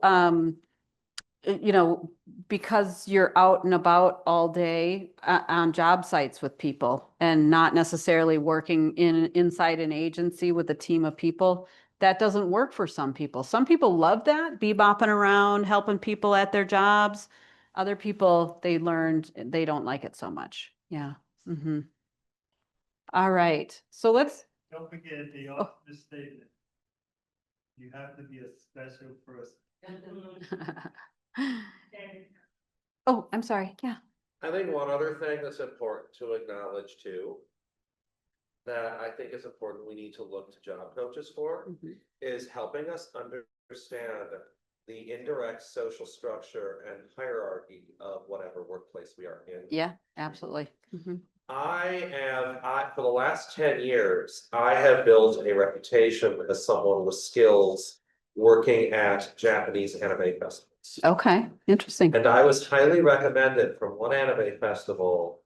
Speaker 1: because you're out and about all day on job sites with people and not necessarily working inside an agency with a team of people, that doesn't work for some people. Some people love that, bebopping around, helping people at their jobs. Other people, they learned they don't like it so much. Yeah. Mm-hmm. All right. So let's.
Speaker 7: Don't forget the office statement. You have to be a special person.
Speaker 1: Oh, I'm sorry. Yeah.
Speaker 9: I think one other thing that's important to acknowledge too, that I think is important, we need to look to job coaches for,
Speaker 1: Mhm.
Speaker 9: is helping us understand the indirect social structure and hierarchy of whatever workplace we are in.
Speaker 1: Yeah, absolutely. Mhm.
Speaker 9: For the last 10 years, I have built a reputation as someone with skills working at Japanese anime festivals.
Speaker 1: Okay, interesting.
Speaker 9: And I was highly recommended from one anime festival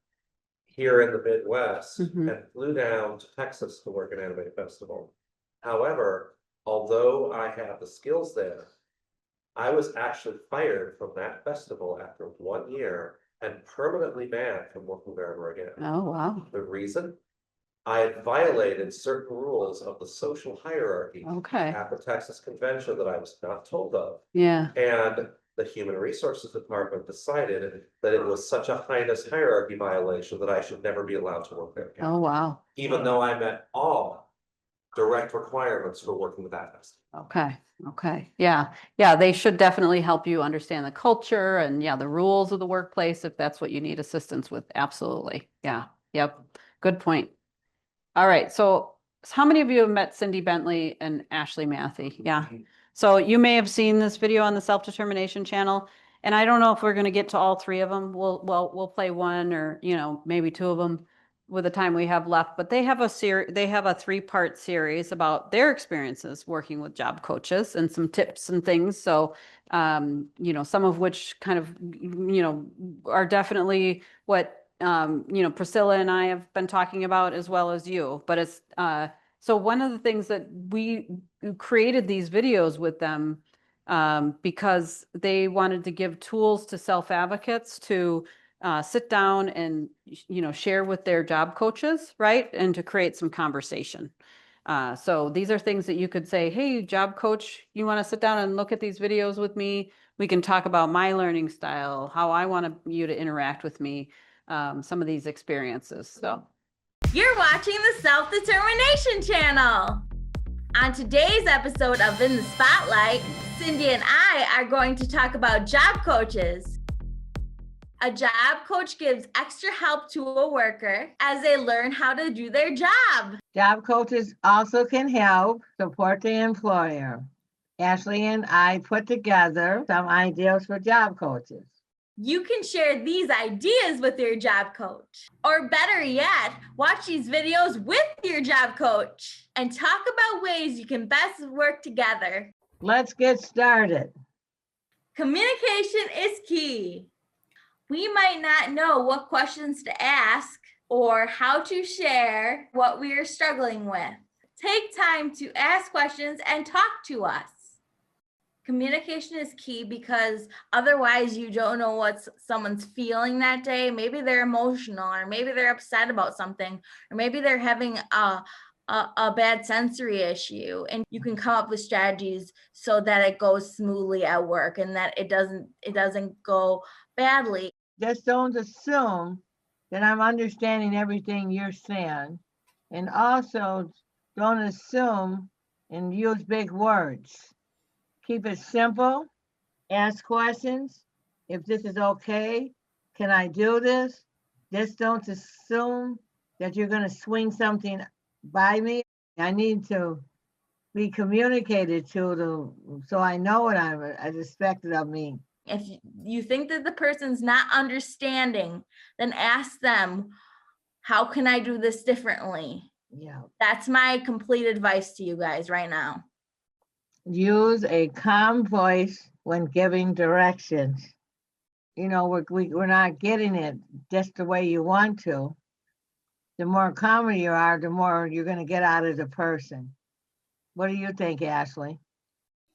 Speaker 9: here in the Midwest
Speaker 1: Mhm.
Speaker 9: and flew down to Texas to work an anime festival. However, although I have the skills there, I was actually fired from that festival after 1 year and permanently banned from working there ever again.
Speaker 1: Oh, wow.
Speaker 9: The reason? I had violated certain rules of the social hierarchy
Speaker 1: Okay.
Speaker 9: at the Texas convention that I was not told of.
Speaker 1: Yeah.
Speaker 9: And the Human Resources Department decided that it was such a heinous hierarchy violation that I should never be allowed to work there again.
Speaker 1: Oh, wow.
Speaker 9: Even though I met all direct requirements for working with that festival.
Speaker 1: Okay. Okay. Yeah. Yeah. They should definitely help you understand the culture and yeah, the rules of the workplace if that's what you need assistance with. Absolutely. Yeah. Yep. Good point. All right. So how many of you have met Cindy Bentley and Ashley Matthew? Yeah. So you may have seen this video on the Self-Determination channel. And I don't know if we're going to get to all three of them. We'll play one or, maybe two of them with the time we have left, but they have a 3-part series about their experiences working with job coaches and some tips and things. So, some of which kind of, are definitely what, Priscilla and I have been talking about as well as you, but it's, so one of the things that we created these videos with them, because they wanted to give tools to self-advocates to sit down and, share with their job coaches, right? And to create some conversation. So these are things that you could say, hey, job coach, you want to sit down and look at these videos with me? We can talk about my learning style, how I want you to interact with me, some of these experiences. So.
Speaker 10: You're watching the Self-Determination channel. On today's episode of In the Spotlight, Cindy and I are going to talk about job coaches. A job coach gives extra help to a worker as they learn how to do their job.
Speaker 11: Job coaches also can help support the employer. Ashley and I put together some ideas for job coaches.
Speaker 10: You can share these ideas with your job coach. Or better yet, watch these videos with your job coach and talk about ways you can best work together.
Speaker 11: Let's get started.
Speaker 10: Communication is key. We might not know what questions to ask or how to share what we are struggling with. Take time to ask questions and talk to us. Communication is key because otherwise you don't know what someone's feeling that day. Maybe they're emotional, or maybe they're upset about something, or maybe they're having a bad sensory issue, and you can come up with strategies so that it goes smoothly at work and that it doesn't go badly.
Speaker 11: Just don't assume that I'm understanding everything you're saying. And also don't assume and use big words. Keep it simple, ask questions. If this is okay, can I do this? Just don't assume that you're gonna swing something by me. I need to be communicated to so I know what I'm expected of me.
Speaker 10: If you think that the person's not understanding, then ask them, how can I do this differently?
Speaker 11: Yeah.
Speaker 10: That's my complete advice to you guys right now.
Speaker 11: Use a calm voice when giving directions. You know, we're not getting it just the way you want to. The more calmer you are, the more you're going to get out of the person. What do you think, Ashley?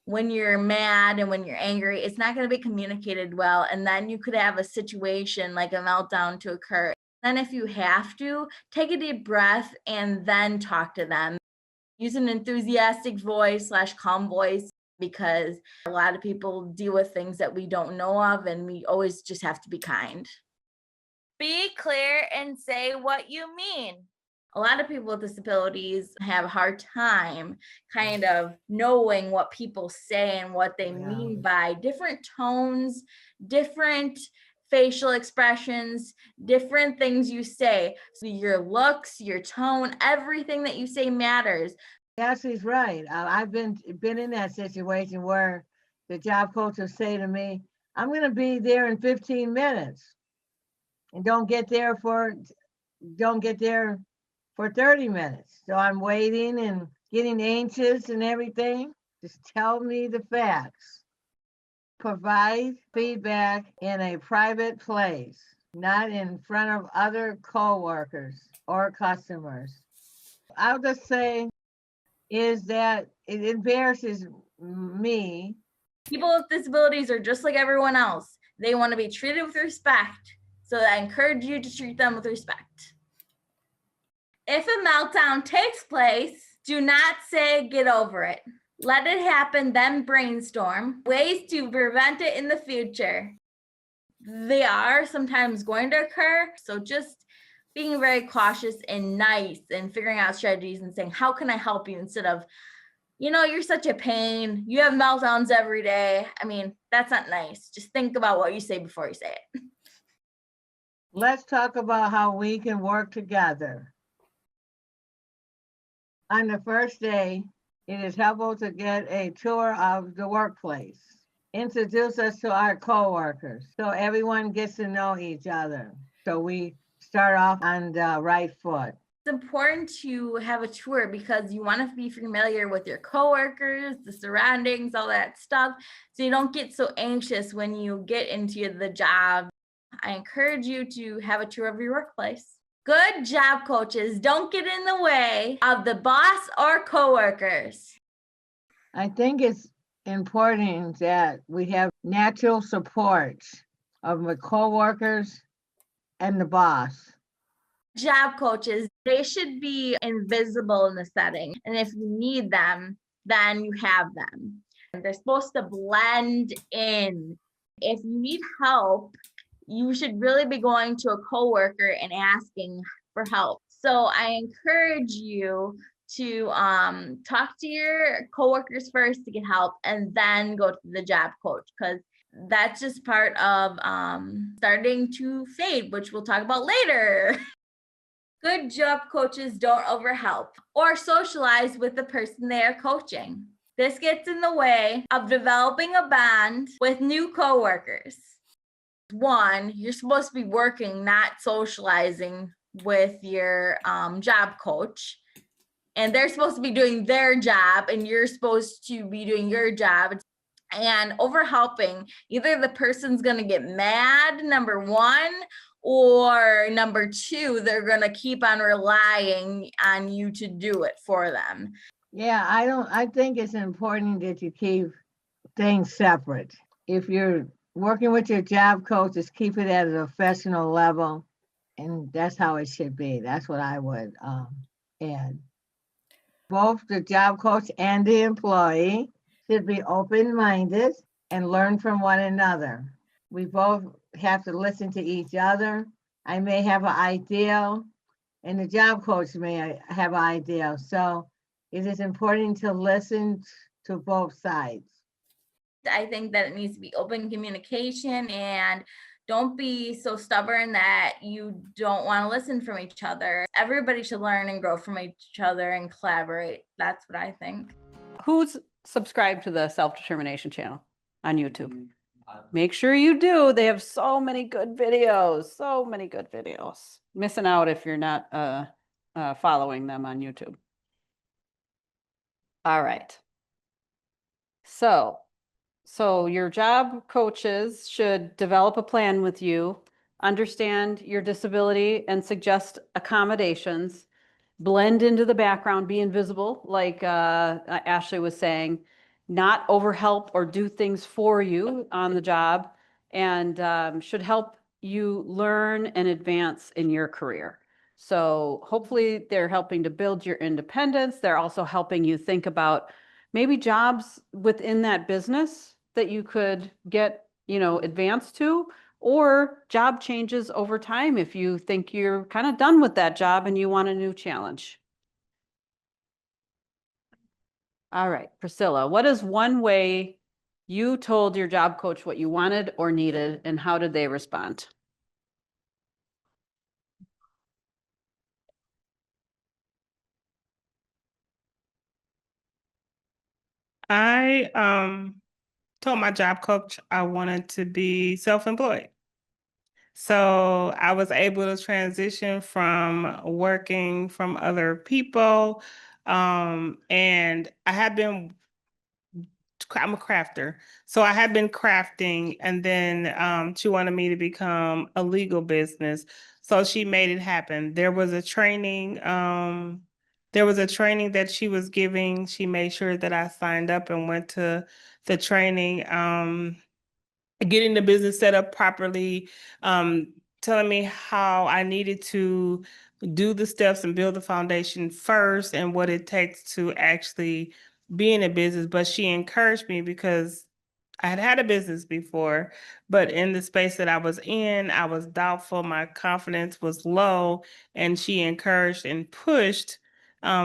Speaker 10: When you're mad and when you're angry, it's not going to be communicated well. And then you could have a situation like a meltdown to occur. Then if you have to, take a deep breath and then talk to them. Use an enthusiastic voice / calm voice, because a lot of people deal with things that we don't know of, and we always just have to be kind. Be clear and say what you mean. A lot of people with disabilities have a hard time kind of knowing what people say and what they mean by different tones, different facial expressions, different things you say. So your looks, your tone, everything that you say matters.
Speaker 11: Ashley's right. I've been in that situation where the job coach will say to me, I'm going to be there in 15 minutes. And don't get there for 30 minutes. So I'm waiting and getting anxious and everything. Just tell me the facts. Provide feedback in a private place, not in front of other coworkers or customers. I'll just say is that it embarrasses me.
Speaker 10: People with disabilities are just like everyone else. They want to be treated with respect. So I encourage you to treat them with respect. If a meltdown takes place, do not say get over it. Let it happen, then brainstorm ways to prevent it in the future. They are sometimes going to occur, so just being very cautious and nice and figuring out strategies and saying, how can I help you? Instead of, you're such a pain. You have meltdowns every day. I mean, that's not nice. Just think about what you say before you say it.
Speaker 11: Let's talk about how we can work together. On the first day, it is helpful to get a tour of the workplace. Introduce us to our coworkers so everyone gets to know each other. So we start off on the right foot.
Speaker 10: It's important to have a tour because you want to be familiar with your coworkers, the surroundings, all that stuff, so you don't get so anxious when you get into the job. I encourage you to have a tour of your workplace. Good job coaches don't get in the way of the boss or coworkers.
Speaker 11: I think it's important that we have natural support of the coworkers and the boss.
Speaker 10: Job coaches, they should be invisible in the setting. And if you need them, then you have them. They're supposed to blend in. If you need help, you should really be going to a coworker and asking for help. So I encourage you to talk to your coworkers first to get help and then go to the job coach, because that's just part of starting to fade, which we'll talk about later. Good job coaches don't overhelp or socialize with the person they are coaching. This gets in the way of developing a bond with new coworkers. One, you're supposed to be working, not socializing with your job coach. And they're supposed to be doing their job and you're supposed to be doing your job. And overhelping, either the person's going to get mad, number one, or number two, they're going to keep on relying on you to do it for them.
Speaker 11: Yeah, I think it's important that you keep things separate. If you're working with your job coach, just keep it at a professional level. And that's how it should be. That's what I would add. Both the job coach and the employee should be open-minded and learn from one another. We both have to listen to each other. I may have an idea, and the job coach may have an idea. So it is important to listen to both sides.
Speaker 10: I think that it needs to be open communication, and don't be so stubborn that you don't want to listen from each other. Everybody should learn and grow from each other and collaborate. That's what I think.
Speaker 1: Who's subscribed to the Self-Determination channel on YouTube? Make sure you do. They have so many good videos, so many good videos. Missing out if you're not following them on YouTube. All right. So your job coaches should develop a plan with you, understand your disability and suggest accommodations, blend into the background, be invisible, like Ashley was saying, not overhelp or do things for you on the job, and should help you learn and advance in your career. So hopefully they're helping to build your independence. They're also helping you think about maybe jobs within that business that you could get, advanced to, or job changes over time if you think you're kind of done with that job and you want a new challenge. All right, Priscilla, what is one way you told your job coach what you wanted or needed, and how did they respond?
Speaker 6: I told my job coach I wanted to be self-employed. So I was able to transition from working from other people. And I'm a crafter. So I had been crafting, and then she wanted me to become a legal business. So she made it happen. There was a training that she was giving. She made sure that I signed up and went to the training, getting the business set up properly, telling me how I needed to do the steps and build the foundation first and what it takes to actually be in a business. But she encouraged me because I had had a business before, but in the space that I was in, I was doubtful. My confidence was low, and she encouraged and pushed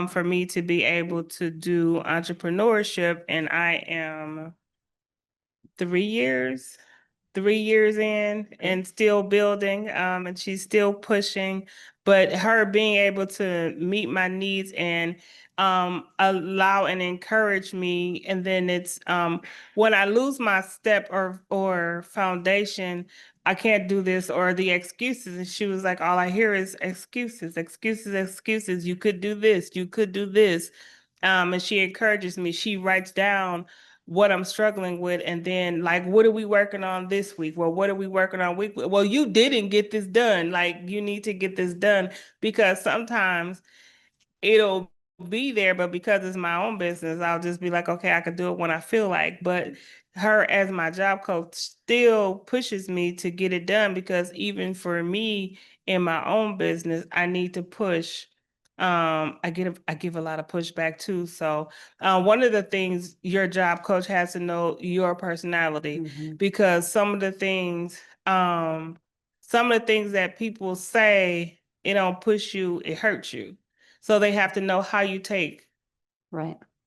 Speaker 6: for me to be able to do entrepreneurship. And I am 3 years in and still building, and she's still pushing, but her being able to meet my needs and allow and encourage me. And then it's when I lose my step or foundation, I can't do this, or the excuses. And she was like, all I hear is excuses, excuses, excuses. You could do this, you could do this. And she encourages me. She writes down what I'm struggling with, and then like, what are we working on this week? Well, what are we working on weekly? Well, you didn't get this done. Like, you need to get this done, because sometimes it'll be there, but because it's my own business, I'll just be like, okay, I could do it when I feel like. But her, as my job coach, still pushes me to get it done, because even for me in my own business, I need to push. I give a lot of pushback too. So one of the things, your job coach has to know your personality, because some of the things that people say, it don't push you, it hurts you. So they have to know how you take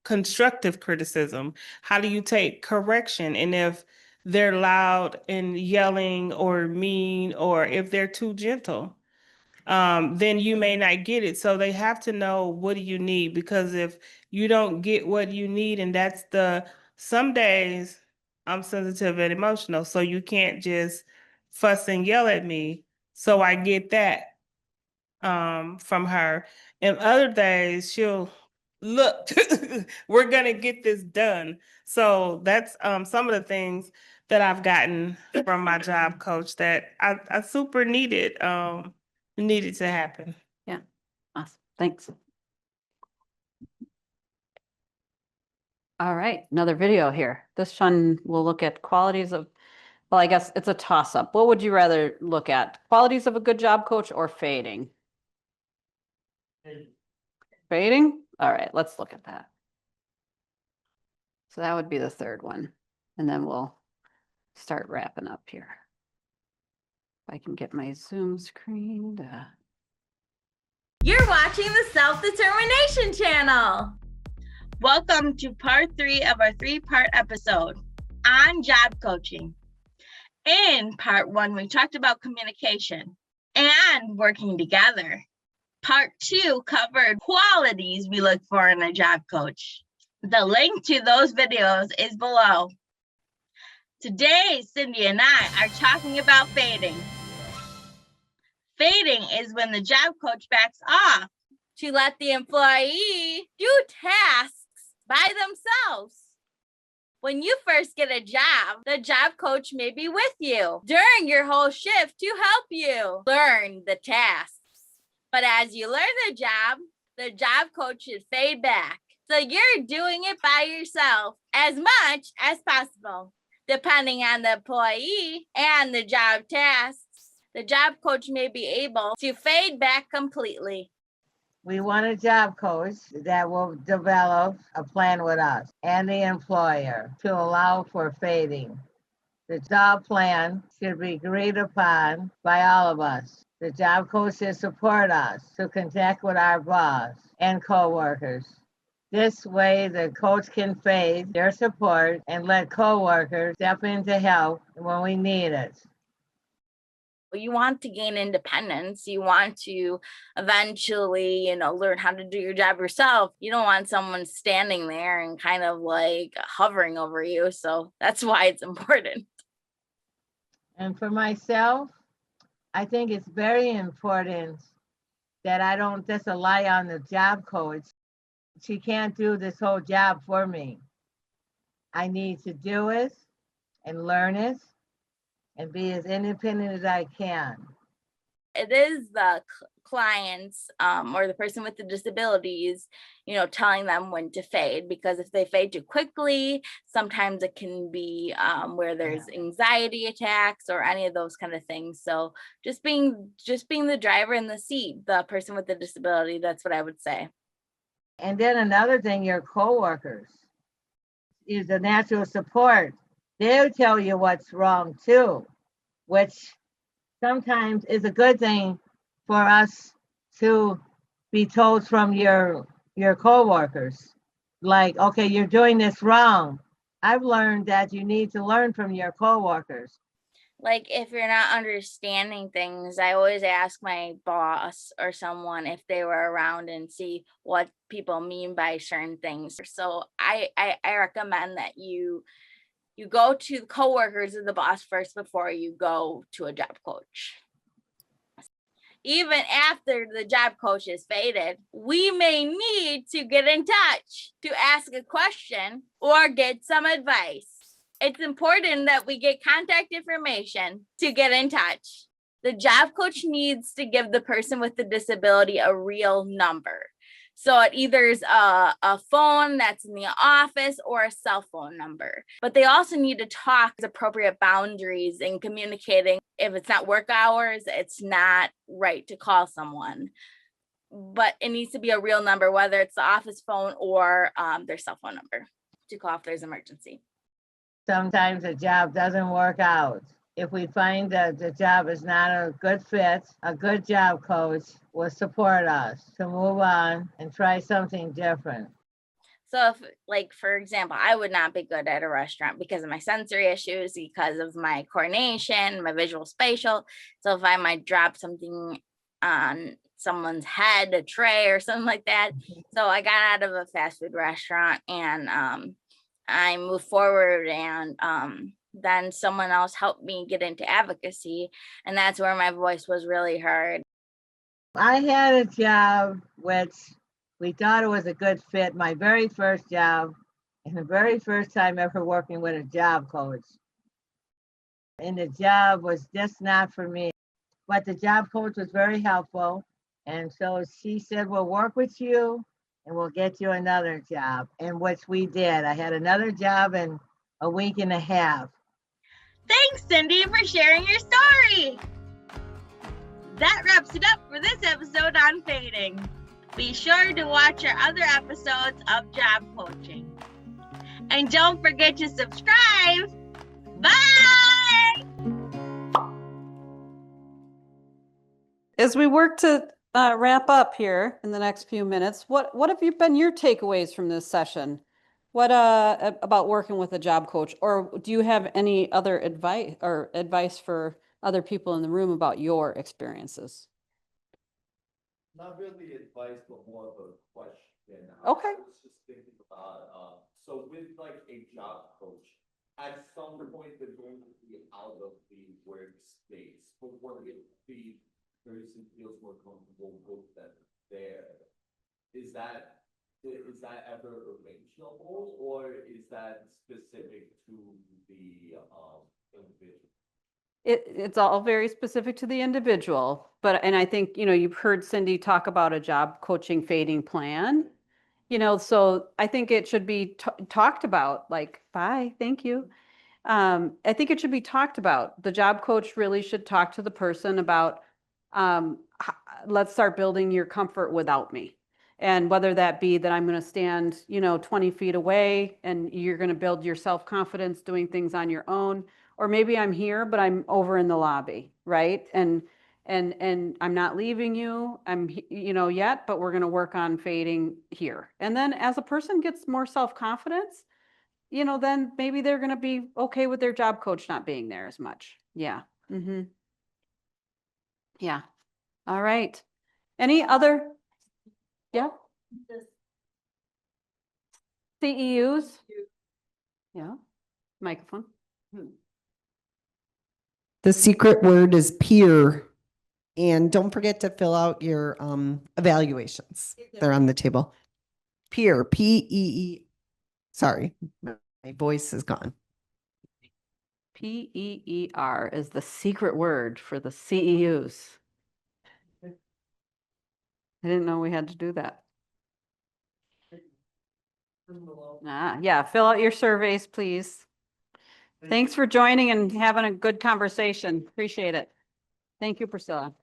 Speaker 6: constructive criticism. How do you take correction? And if they're loud and yelling or mean, or if they're too gentle, then you may not get it. So they have to know, what do you need? Because if you don't get what you need, and some days I'm sensitive and emotional, so you can't just fuss and yell at me. So I get that from her. And other days she'll, look, we're gonna get this done. So that's some of the things that I've gotten from my job coach that I super needed to happen.
Speaker 1: Yeah, awesome, thanks. All right, another video here. This one will look at qualities of, well, I guess it's a toss-up. What would you rather look at? Qualities of a good job coach or fading? Fading? All right, let's look at that. So that would be the third one. And then we'll start wrapping up here. If I can get my Zoom screen to...
Speaker 10: You're watching the Self-Determination channel. Welcome to part 3 of our 3-part episode on job coaching. In part 1, we talked about communication and working together. Part 2 covered qualities we look for in a job coach. The link to those videos is below. Today, Cindy and I are talking about fading. Fading is when the job coach backs off to let the employee do tasks by themselves. When you first get a job, the job coach may be with you during your whole shift to help you learn the tasks. But as you learn the job coach should fade back. So you're doing it by yourself as much as possible. Depending on the employee and the job tasks, the job coach may be able to fade back completely.
Speaker 11: We want a job coach that will develop a plan with us and the employer to allow for fading. The job plan should be agreed upon by all of us. The job coach should support us to connect with our boss and coworkers. This way, the coach can fade their support and let coworkers step in to help when we need it.
Speaker 10: You want to gain independence. You want to eventually, learn how to do your job yourself. You don't want someone standing there and kind of like hovering over you. So that's why it's important.
Speaker 11: And for myself, I think it's very important that I don't just rely on the job coach. She can't do this whole job for me. I need to do it and learn it and be as independent as I can.
Speaker 10: It is the clients or the person with the disabilities, telling them when to fade, because if they fade too quickly, sometimes it can be where there's anxiety attacks or any of those kind of things. So just being the driver in the seat, the person with the disability, that's what I would say.
Speaker 11: And then another thing, your coworkers is the natural support. They'll tell you what's wrong too, which sometimes is a good thing for us to be told from your coworkers. Like, okay, you're doing this wrong. I've learned that you need to learn from your coworkers.
Speaker 10: Like if you're not understanding things, I always ask my boss or someone if they were around and see what people mean by certain things. So I recommend that you go to coworkers or the boss first before you go to a job coach. Even after the job coach is faded, we may need to get in touch to ask a question or get some advice. It's important that we get contact information to get in touch. The job coach needs to give the person with the disability a real number. So it either is a phone that's in the office or a cell phone number. But they also need to talk appropriate boundaries in communicating. If it's not work hours, it's not right to call someone. But it needs to be a real number, whether it's the office phone or their cell phone number to call if there's an emergency.
Speaker 11: Sometimes a job doesn't work out. If we find that the job is not a good fit, a good job coach will support us to move on and try something different.
Speaker 10: So if, like, for example, I would not be good at a restaurant because of my sensory issues, because of my coordination, my visual spatial. So if I might drop something on someone's head, a tray or something like that. So I got out of a fast food restaurant and I moved forward, and then someone else helped me get into advocacy, and that's where my voice was really heard.
Speaker 11: I had a job which we thought it was a good fit, my very first job, and the very first time ever working with a job coach. And the job was just not for me, but the job coach was very helpful. And so she said, we'll work with you and we'll get you another job, and which we did. I had another job in a week and a half.
Speaker 10: Thanks, Cindy, for sharing your story. That wraps it up for this episode on fading. Be sure to watch our other episodes of job coaching. And don't forget to subscribe. Bye!
Speaker 1: As we work to wrap up here in the next few minutes, what have you been your takeaways from this session? What about working with a job coach, or do you have any other advice for other people in the room about your experiences?
Speaker 4: Not really advice, but more of a question.
Speaker 1: Okay.
Speaker 4: I was just thinking about, so with like a job coach, at some point they're going to be out of the workspace, but what if the person feels more comfortable with them there? Is that ever arrangeable, or is that specific to the individual?
Speaker 1: It's all very specific to the individual, and I think, you've heard Cindy talk about a job coaching fading plan, so I think it should be talked about, like, bye, thank you. I think it should be talked about. The job coach really should talk to the person about, let's start building your comfort without me. And whether that be that I'm going to stand, 20 feet away and you're going to build your self-confidence doing things on your own, or maybe I'm here, but I'm over in the lobby, right? And I'm not leaving you, yet, but we're going to work on fading here. And then as a person gets more self-confidence, then maybe they're going to be okay with their job coach not being there as much. Yeah. Mm-hmm. Yeah. All right. Any other? Yeah. CEUs? Yeah. Microphone.
Speaker 12: The secret word is peer. And don't forget to fill out your evaluations. They're on the table. Peer, P-E-E. Sorry, my voice is gone.
Speaker 1: PEER is the secret word for the CEUs. I didn't know we had to do that. Yeah, fill out your surveys, please. Thanks for joining and having a good conversation. Appreciate it. Thank you, Priscilla.